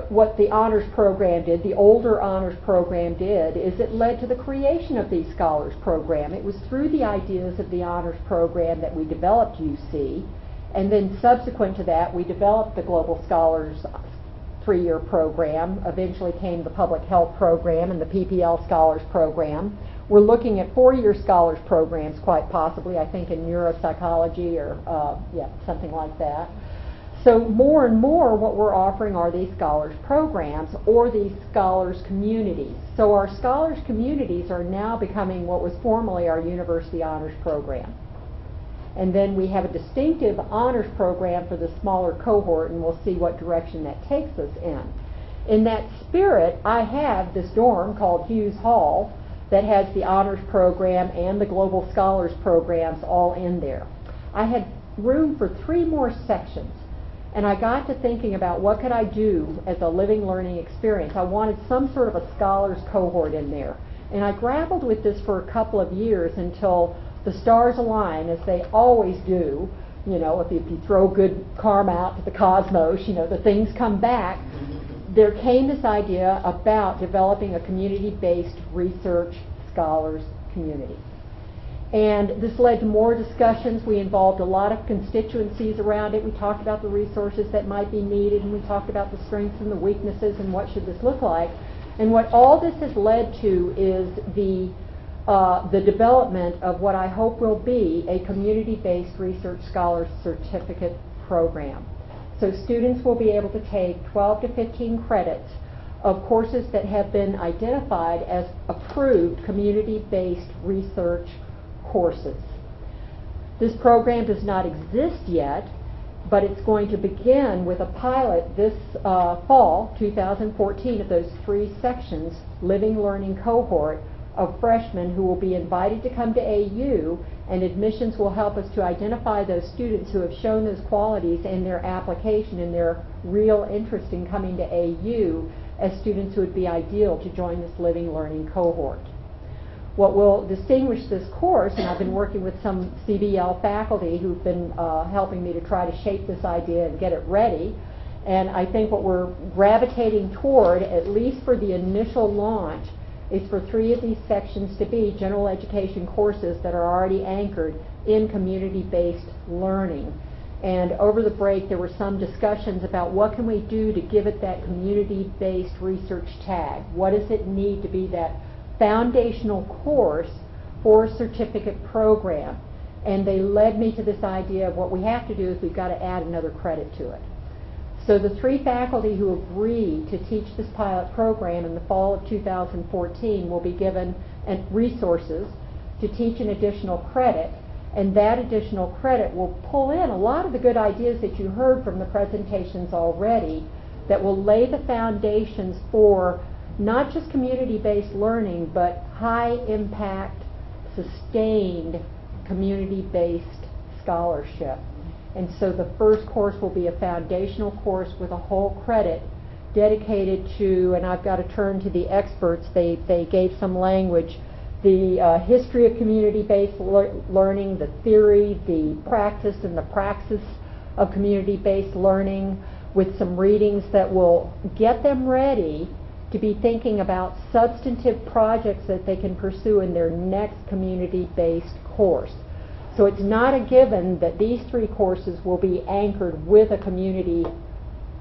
what the honors program did, the older honors program did, is it led to the creation of the scholars program. It was through the ideas of the honors program that we developed UC, and then subsequent to that we developed the Global Scholars 3-year program. Eventually came the Public Health program and the PPL Scholars program. We're looking at 4-year scholars programs quite possibly, I think in neuropsychology or something like that. So more and more what we're offering are these scholars programs or these scholars communities. So our scholars communities are now becoming what was formerly our university honors program. And then we have a distinctive honors program for the smaller cohort, and we'll see what direction that takes us in. In that spirit, I have this dorm called Hughes Hall that has the honors program and the global scholars programs all in there. I had room for 3 more sections. And I got to thinking about what could I do as a living learning experience. I wanted some sort of a scholars cohort in there. And I grappled with this for a couple of years until the stars align, as they always do. You know, if you throw good karma out to the cosmos, you know, the things come back. There came this idea about developing a community-based research scholars community. And this led to more discussions. We involved a lot of constituencies around it. We talked about the resources that might be needed, and we talked about the strengths and the weaknesses and what should this look like. And what all this has led to is the development of what I hope will be a community-based research scholars certificate program. So students will be able to take 12 to 15 credits of courses that have been identified as approved community-based research courses. This program does not exist yet, but it's going to begin with a pilot this fall, 2014, of those 3 sections, living learning cohort of freshmen who will be invited to come to AU, and admissions will help us to identify those students who have shown those qualities in their application and their real interest in coming to AU as students who would be ideal to join this living learning cohort. What will distinguish this course, and I've been working with some CBL faculty who've been helping me to try to shape this idea and get it ready, and I think what we're gravitating toward, at least for the initial launch, is for 3 of these sections to be general education courses that are already anchored in community-based learning. And over the break, there were some discussions about what can we do to give it that community-based research tag. What does it need to be that foundational course for a certificate program? And they led me to this idea of what we have to do is we've got to add another credit to it. So the 3 faculty who agreed to teach this pilot program in the fall of 2014 will be given resources to teach an additional credit, and that additional credit will pull in a lot of the good ideas that you heard from the presentations already that will lay the foundations for not just community-based learning, but high-impact, sustained community-based scholarship. And so the first course will be a foundational course with a whole credit dedicated to, and I've got to turn to the experts, they gave some language, the history of community-based learning, the theory, the practice, and the praxis of community-based learning, with some readings that will get them ready to be thinking about substantive projects that they can pursue in their next community-based course. So it's not a given that these 3 courses will be anchored with a community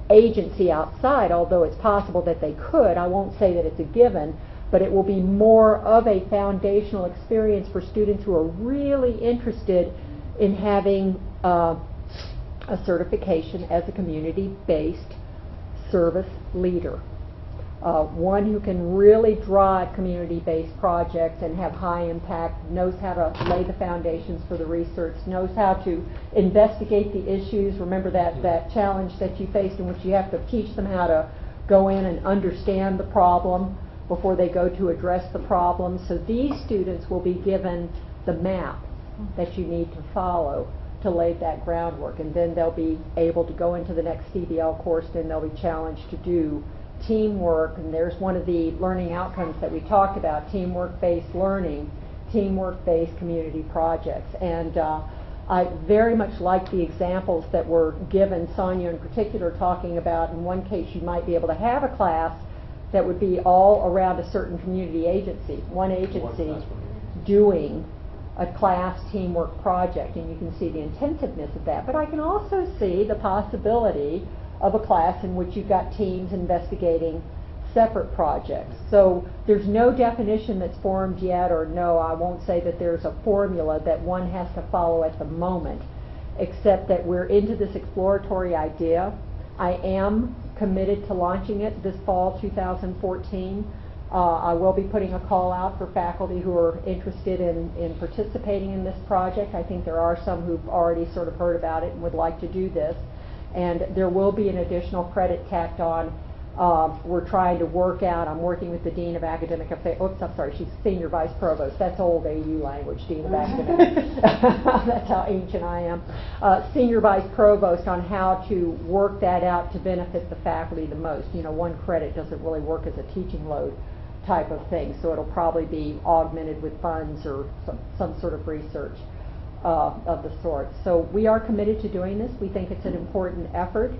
agency outside, although it's possible that they could. I won't say that it's a given, but it will be more of a foundational experience for students who are really interested in having a certification as a community-based service leader. One who can really drive community-based projects and have high impact, knows how to lay the foundations for the research, knows how to investigate the issues. Remember that challenge that you faced in which you have to teach them how to go in and understand the problem before they go to address the problem. So these students will be given the map that you need to follow to lay that groundwork, and then they'll be able to go into the next CBL course, and they'll be challenged to do teamwork. And there's one of the learning outcomes that we talked about, teamwork-based learning, teamwork-based community projects. And I very much like the examples that were given, Sonia in particular talking about, in one case you might be able to have a class that would be all around a certain community agency, one agency doing a class teamwork project, and you can see the intentiveness of that. But I can also see the possibility of a class in which you've got teams investigating separate projects. So there's no definition that's formed yet, or no, I won't say that there's a formula that one has to follow at the moment, except that we're into this exploratory idea. I am committed to launching it this fall 2014. I will be putting a call out for faculty who are interested in participating in this project. I think there are some who've already sort of heard about it and would like to do this. And there will be an additional credit tacked on. We're trying to work out, I'm working with the Dean of Academic Affairs, oops, I'm sorry, she's Senior Vice Provost. That's old AU language, Dean of Academic. That's how ancient I am. Senior Vice Provost on how to work that out to benefit the faculty the most. You know, one credit doesn't really work as a teaching load type of thing. So it'll probably be augmented with funds or some sort of research of the sort. So we are committed to doing this. We think it's an important effort.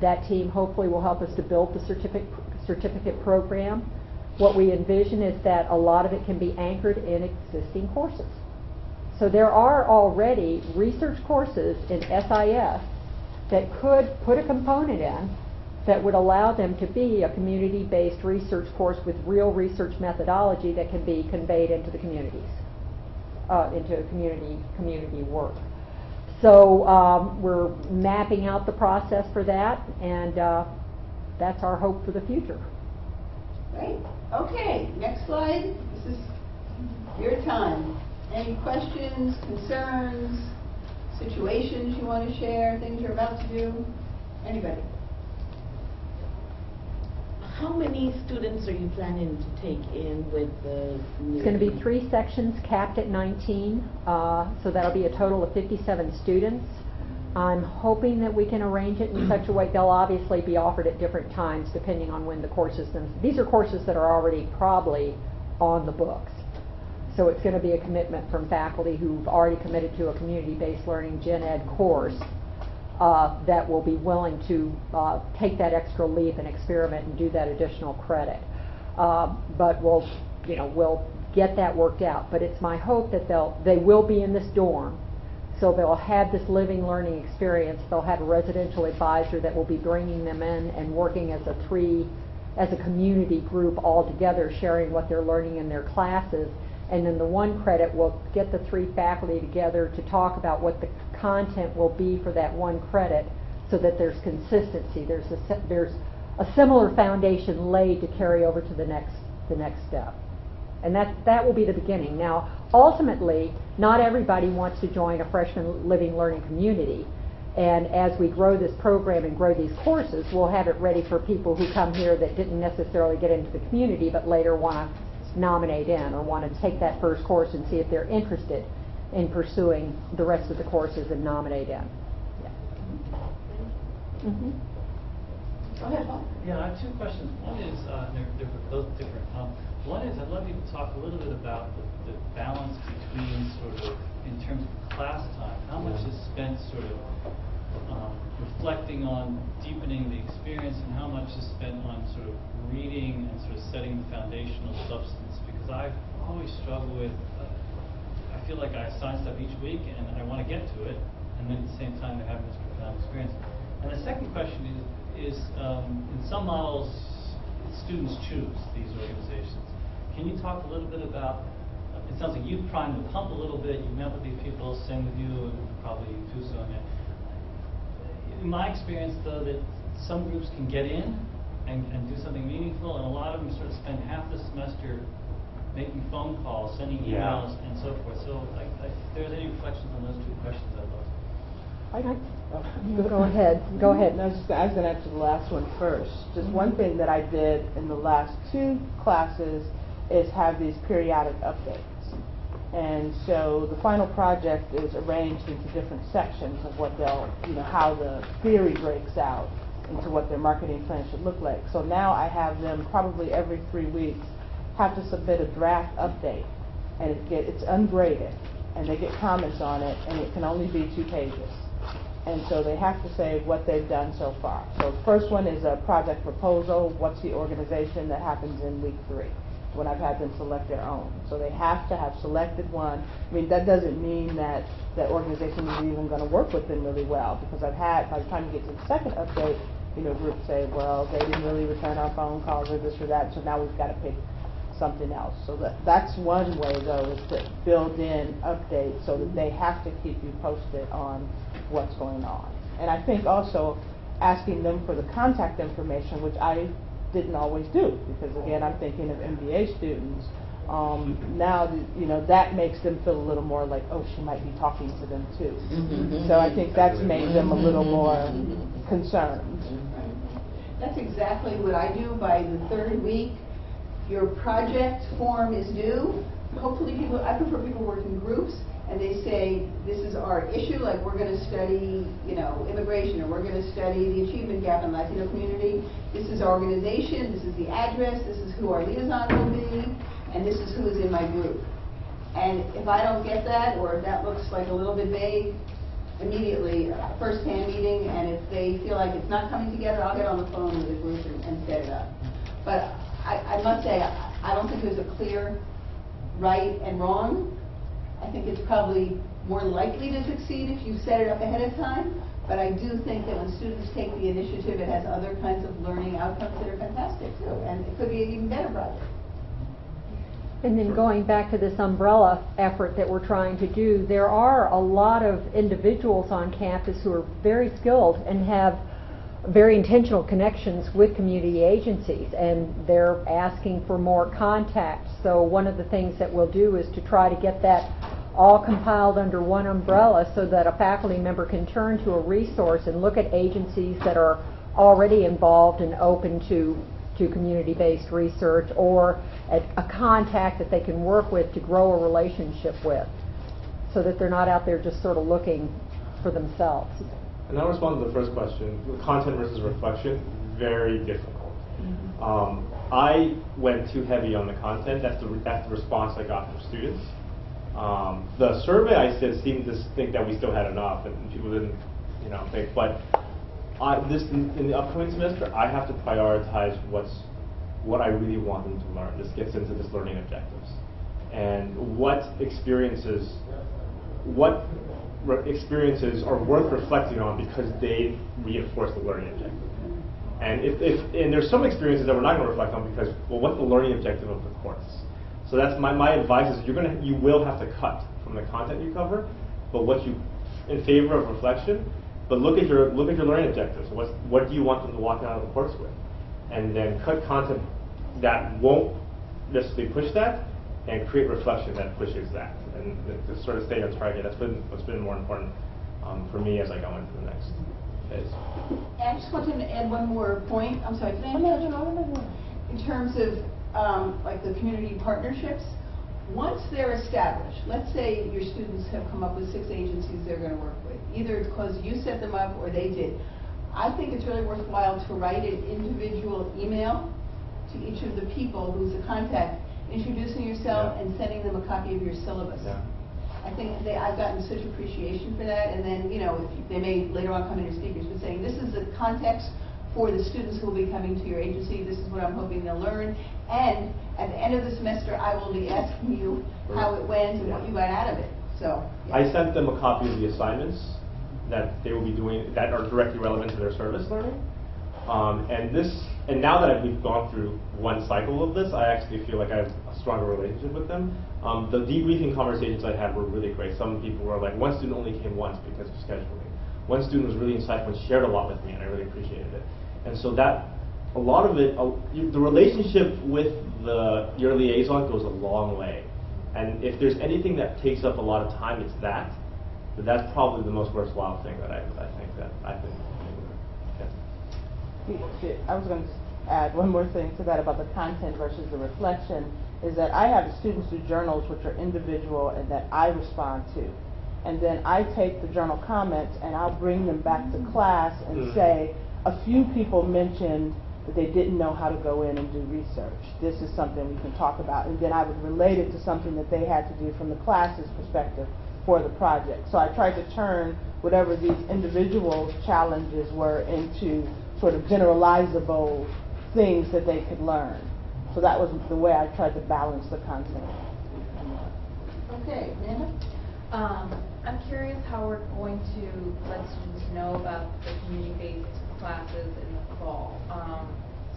That team hopefully will help us to build the certificate program. What we envision is that a lot of it can be anchored in existing courses. So there are already research courses in SIS that could put a component in that would allow them to be a community-based research course with real research methodology that can be conveyed into the communities, into community work. So we're mapping out the process for that, and that's our hope for the future. Great. Okay, next slide. This is your time. Any questions, concerns, situations you want to share, things you're about to do? Anybody? How many students are you planning to take in with the new? It's going to be 3 sections capped at 19, so that'll be a total of 57 students. I'm hoping that we can arrange it in such a way, they'll obviously be offered at different times depending on when the courses, these are courses that are already probably on the books. So it's going to be a commitment from faculty who've already committed to a community-based learning gen ed course that will be willing to take that extra leap and experiment and do that additional credit. But we'll get that worked out. But it's my hope that they will be in this dorm. So they'll have this living learning experience. They'll have a residential advisor that will be bringing them in and working as a community group all together, sharing what they're learning in their classes. And then the 1 credit will get the 3 faculty together to talk about what the content will be for that 1 credit, so that there's consistency. There's a similar foundation laid to carry over to the next step. And that will be the beginning. Now, ultimately, not everybody wants to join a freshman living learning community. And as we grow this program and grow these courses, we'll have it ready for people who come here that didn't necessarily get into the community but later want to nominate in or want to take that first course and see if they're interested in pursuing the rest of the courses and nominate in. Yeah. Mm-hmm. Go ahead, Paul. Yeah, I have 2 questions. One is, they're both different. One is, I'd love you to talk a little bit about the balance between sort of, in terms of class time, how much is spent sort of reflecting on deepening the experience and how much is spent on sort of reading and sort of setting the foundational substance. Because I've always struggled with, I feel like I assign stuff each week and I want to get to it, and then at the same time they're having this profound experience. And the second question is in some models, students choose these organizations. Can you talk a little bit about, it sounds like you've primed the pump a little bit, you've met with these people, same with you, and probably do so. In my experience, though, that some groups can get in and do something meaningful, and a lot of them sort of spend half the semester making phone calls, sending emails, and so forth. So if there's any reflections on those 2 questions, I'd love to. Go ahead. Go ahead. I was going to answer the last one first. Just one thing that I did in the last 2 classes is have these periodic updates. And so the final project is arranged into different sections of what they'll, how the theory breaks out into what their marketing plan should look like. So now I have them probably every 3 weeks have to submit a draft update, and it's ungraded, and they get comments on it, and it can only be 2 pages. And so they have to say what they've done so far. So the first one is a project proposal. What's the organization that happens in week 3? When I've had them select their own. So they have to have selected one. I mean, that doesn't mean that that organization is even going to work with them really well, because I've had, by the time you get to the second update, groups say, well, they didn't really return our phone calls or this or that, so now we've got to pick something else. So that's one way, though, is to build in updates so that they have to keep you posted on what's going on. And I think also asking them for the contact information, which I didn't always do, because again, I'm thinking of MBA students. Now, that makes them feel a little more like, oh, she might be talking to them too. Mm-hmm. So I think that's made them a little more concerned. That's exactly what I do. By the 3rd week, your project form is due. Hopefully I prefer people work in groups. and they say, this is our issue, like we're going to study, you know, immigration, or we're going to study the achievement gap in the Latino community. This is our organization, this is the address, this is who our liaison will be, and this is who is in my group. And if I don't get that, or if that looks like a little bit vague, immediately a first-hand meeting, and if they feel like it's not coming together, I'll get on the phone with the group and set it up. But I must say, I don't think there's a clear right and wrong. I think it's probably more likely to succeed if you set it up ahead of time, but I do think that when students take the initiative, it has other kinds of learning outcomes that are fantastic too, and it could be an even better project. And then going back to this umbrella effort that we're trying to do, there are a lot of individuals on campus who are very skilled and have very intentional connections with community agencies, and they're asking for more contact. So one of the things that we'll do is to try to get that all compiled under one umbrella so that a faculty member can turn to a resource and look at agencies that are already involved and open to community-based research, or a contact that they can work with to grow a relationship with, so that they're not out there just sort of looking for themselves. And I'll respond to the first question, content versus reflection, very difficult. I went too heavy on the content. That's the response I got from students. The survey I did seemed to think that we still had enough, and people didn't, you know, think. But in the upcoming semester, I have to prioritize what I really want them to learn. This gets into this learning objectives, and what experiences are worth reflecting on because they reinforce the learning objective. And there's some experiences that we're not going to reflect on because, well, what's the learning objective of the course? So that's my advice is you will have to cut from the content you cover, but in favor of reflection. But look at your learning objectives. What do you want them to walk out of the course with? And then cut content that won't necessarily push that, and create reflection that pushes that. And to sort of stay on target. That's been what's been more important for me as I go into the next phase. And I just wanted to add one more point. I'm sorry, can I add in terms of like the community partnerships? Once they're established, let's say your students have come up with 6 agencies they're going to work with, either because you set them up or they did. I think it's really worthwhile to write an individual email to each of the people who's a contact, introducing yourself and sending them a copy of your syllabus. I think I've gotten such appreciation for that, and then, you know, they may later on come in as speakers, but saying this is the context for the students who will be coming to your agency, this is what I'm hoping they'll learn, and at the end of the semester I will be asking you how it went and what you got out of it. So I sent them a copy of the assignments that they will be doing that are directly relevant to their service learning. And now that we've gone through one cycle of this, I actually feel like I have a stronger relationship with them. The debriefing conversations I had were really great. Some people were like, one student only came once because of scheduling. One student was really insightful and shared a lot with me, and I really appreciated it. And so that, a lot of it, the relationship with your liaison goes a long way. And if there's anything that takes up a lot of time, it's that. But that's probably the most worthwhile thing that I think that I've been doing. I was going to add one more thing to that about the content versus the reflection, is that I have students do journals which are individual and that I respond to. And then I take the journal comments and I'll bring them back to class and say, a few people mentioned that they didn't know how to go in and do research. This is something we can talk about. And then I would relate it to something that they had to do from the class's perspective for the project. So I tried to turn whatever these individual challenges were into sort of generalizable things that they could learn. So that was the way I tried to balance the content. Okay, Amanda? I'm curious how we're going to let students know about the community-based classes in the fall.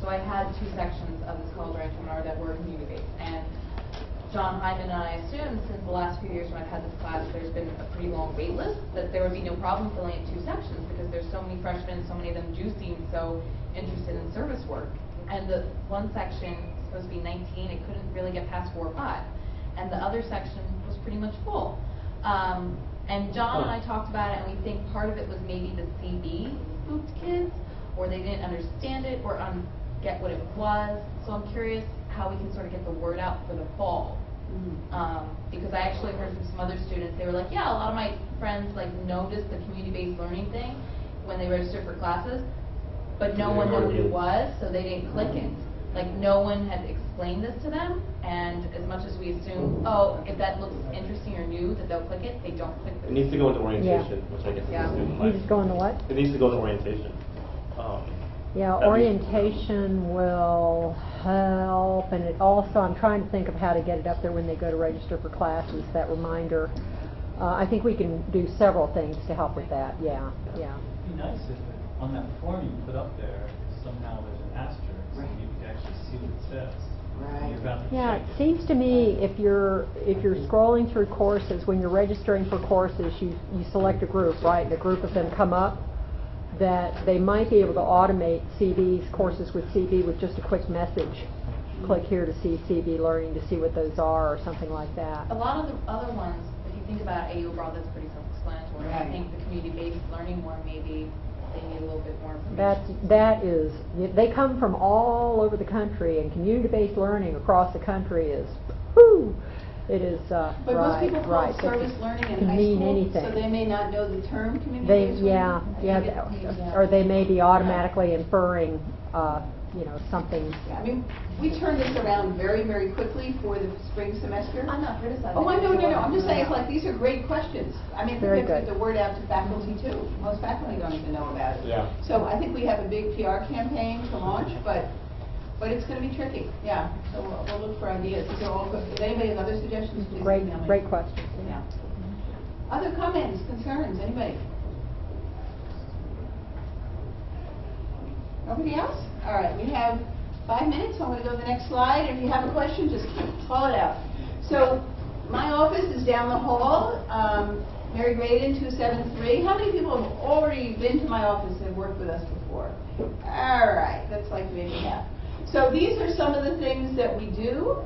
So I had 2 sections of this college ranch seminar that were community-based, and John Hyman and I assumed since the last few years when I've had this class, there's been a pretty long wait list, that there would be no problem filling in 2 sections because there's so many freshmen, so many of them do seem so interested in service work. And the one section was supposed to be 19, it couldn't really get past 4 or 5. And the other section was pretty much full. And John and I talked about it, and we think part of it was maybe the CB spooked kids, or they didn't understand it, or get what it was. So I'm curious how we can sort of get the word out for the fall. Because I think that would be a great way to get students to come. And then I have a question. Is there a way to get students to come to the fall? Or is it just Because I actually heard from some other students, they were like, yeah, a lot of my friends like noticed the community-based learning thing when they registered for classes, but no one knew what it was, so they didn't click it. Like, no one had explained this to them, and as much as we assume, oh, if that looks interesting or new, that they'll click it, they don't click it. It needs to go into orientation, which I guess is a student life. Needs to go into what? It needs to go into orientation. Yeah, orientation will help, and it also, I'm trying to think of how to get it up there when they go to register for classes, that reminder. I think we can do several things to help with that, yeah. It'd be nice if on that form you put up there, somehow there's an asterisk, so you can actually see what it says. You're about to Yeah, check it seems to me if you're scrolling through courses, when you're registering for courses, you select a group, right? And a group of them come up, that they might be able to automate CBs, courses with CB, with just a quick message. Click here to see CB Learning, to see what those are, or something like that. A lot of the other ones, if you think about AU abroad, that's pretty self-explanatory. I think the community-based learning one, maybe they need a little bit more information. That is, they come from all over the country, and community-based learning across the country is, whoo, it is, But most people call it service learning in high mean school, anything. so they may not know the term community-based learning. Or they may be automatically inferring, something. Yeah, I mean, we turned this around very, very quickly for the spring semester. I'm not criticizing. Oh, no. I'm just saying, it's like, these are great questions. I mean, we Very have to good. get the word out to faculty too. Most faculty don't even know about it. Yeah. So I think we have a big PR campaign to launch, but it's going to be tricky. Yeah. So we'll look for ideas. These are all good. If anybody has other suggestions, please email me. Great questions. Yeah. Other comments, concerns, anybody? Nobody else? All right, we have 5 minutes, so I'm going to go to the next slide. If you have a question, just call it out. So my office is down the hall, Mary Graydon, 273. How many people have already been to my office and worked with us before? All right, that's like maybe half. So these are some of the things that we do.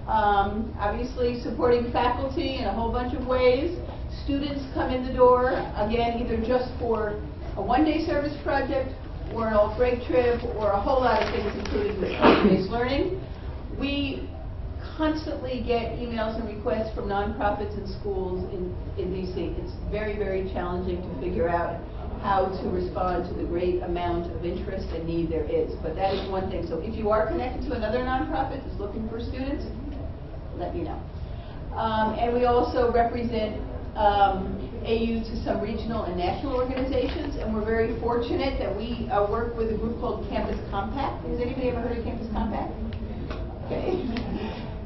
Obviously supporting faculty in a whole bunch of ways. Students come in the door, again, either just for a one-day service project or an alt-break trip, or a whole lot of things, including with community-based learning. We constantly get emails and requests from nonprofits and schools in DC. It's very, very challenging to figure out how to respond to the great amount of interest and need there is. But that is one thing. So if you are connected to another nonprofit that's looking for students, let me know. And we also represent AU to some regional and national organizations, and we're very fortunate that we work with a group called Campus Compact. Has anybody ever heard of Campus Compact? Okay.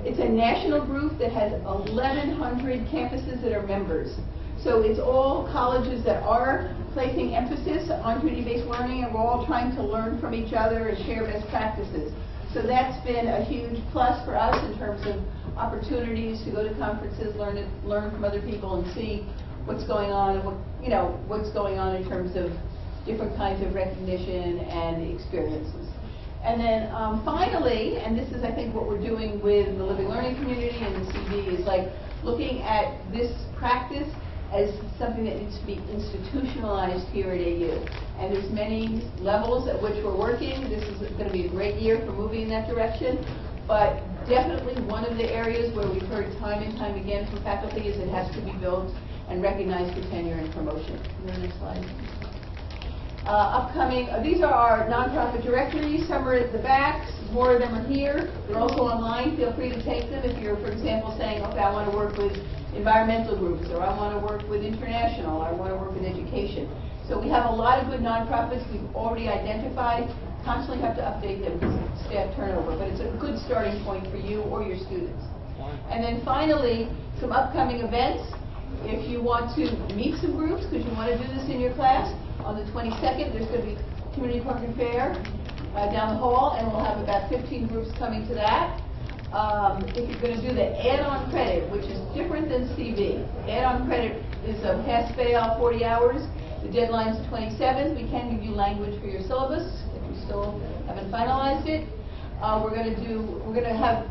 It's a national group that has 1,100 campuses that are members. So it's all colleges that are placing emphasis on community-based learning, and we're all trying to learn from each other and share best practices. So that's been a huge plus for us in terms of opportunities to go to conferences, learn from other people, and see what's going on, and what's going on in terms of different kinds of recognition and experiences. And then finally, and this is I think what we're doing with the living learning community and the CB, is like looking at this practice as something that needs to be institutionalized here at AU. And there's many levels at which we're working. This is going to be a great year for moving in that direction. But definitely one of the areas where we've heard time and time again from faculty is it has to be built and recognized for tenure and promotion. Next slide. Upcoming, these are our nonprofit directories. Some are at the back, more of them are here. They're also online. Feel free to take them if you're, for example, saying, okay, I want to work with environmental groups, or I want to work with international, or I want to work with education. So we have a lot of good nonprofits we've already identified. Constantly have to update them because of staff turnover, but it's a good starting point for you or your students. And then finally, some upcoming events. If you want to meet some groups, because you want to do this in your class, on the 22nd, there's going to be Community Park and Fair down the hall, and we'll have about 15 groups coming to that. If you're going to do the add-on credit, which is different than CV, add-on credit is a pass-fail 40 hours. The deadline's the 27th. We can give you language for your syllabus if you still haven't finalized it. We're going to have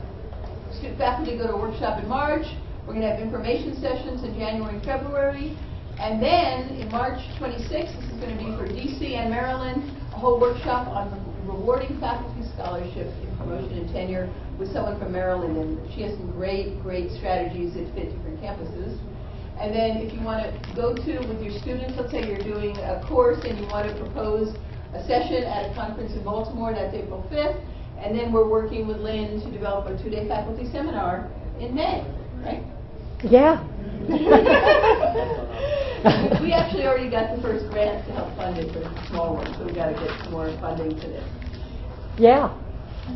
faculty go to a workshop in March. We're going to have information sessions in January and February. And then in March 26th, this is going to be for DC and Maryland, a whole workshop on rewarding faculty scholarship in promotion and tenure with someone from Maryland, and she has some great strategies that fit different campuses. And then if you want to go to with your students, let's say you're doing a course and you want to propose a session at a conference in Baltimore, that's April 5th, and then we're working with Lynn to develop a 2-day faculty seminar in May, right? Yeah. We actually already got the first grant to help fund it for the small one, so we got to get some more funding for this. Yeah.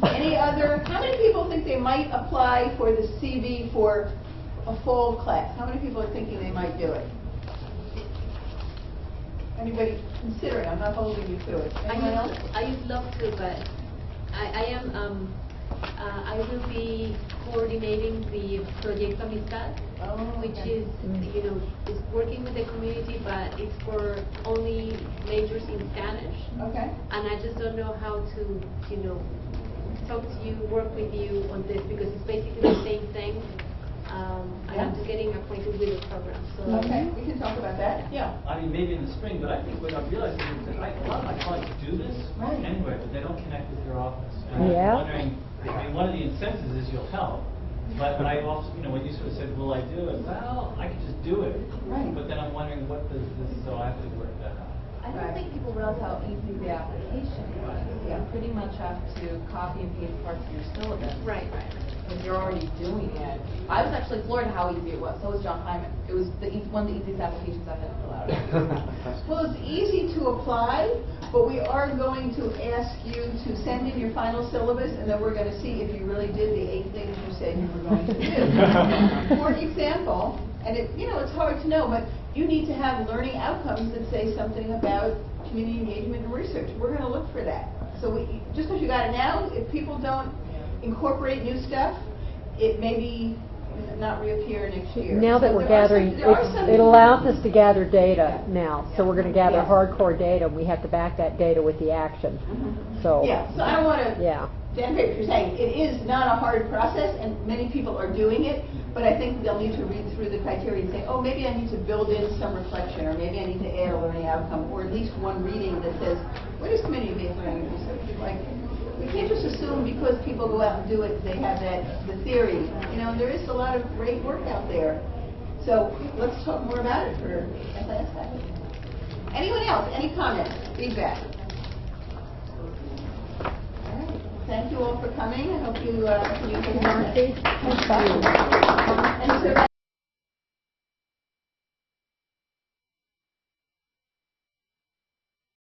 Any other, how many people think they might apply for the CV for a fall class? How many people are thinking they might do it? Anybody considering? I'm not holding you to it. Anyone else? I would love to, but I will be coordinating the Project Amistad, which is, is working with the community, but it's for only majors in Spanish. Okay. And I just don't know how to, talk to you, work with you on this, because it's basically the same thing. And I'm just getting acquainted with the program. So Okay, we can talk about that. Yeah. I mean, maybe in the spring, but I think what I'm realizing is that a lot of my colleagues do this anyway, but they don't connect with your office. And Yeah. I'm wondering, I mean, one of the incentives is you'll help. But I also, when you sort of said, will I do it? Well, I could just do it. Right. But then I'm wondering, what does this, so I have to work that out. I don't think people realize how easy the application was. Yeah. You pretty much have to copy and paste parts of your syllabus. Right. Because you're already doing it. I was actually floored how easy it was. So was John Hyman. It was one of the easiest applications I've had to fill out. Well, it's easy to apply, but we are going to ask you to send in your final syllabus, and then we're going to see if you really did the 8 things you said you were going to do. For example, and it's hard to know, but you need to have learning outcomes that say something about community engagement and research. We're going to look for that. So just because you got it now, if people don't incorporate new stuff, it may be not reappear next year. Now that So we're there are gathering, some it allows us to gather data now. So we're going to gather Yeah. hardcore data, and we have to back that data with the action. So Yeah, so I don't want to yeah. denigrate what you're saying. It is not a hard process, and many people are doing it, but I think they'll need to read through the criteria and say, oh, maybe I need to build in some reflection, or maybe I need to add a learning outcome, or at least one reading that says, what is community-based learning and research? Like, we can't just assume because people go out and do it, they have the theory. There is a lot of great work out there. So let's talk more about it for SIS faculty. Anyone else? Any comments? Feedback? All right. Thank you all for coming. I hope you communicate. Marcy? And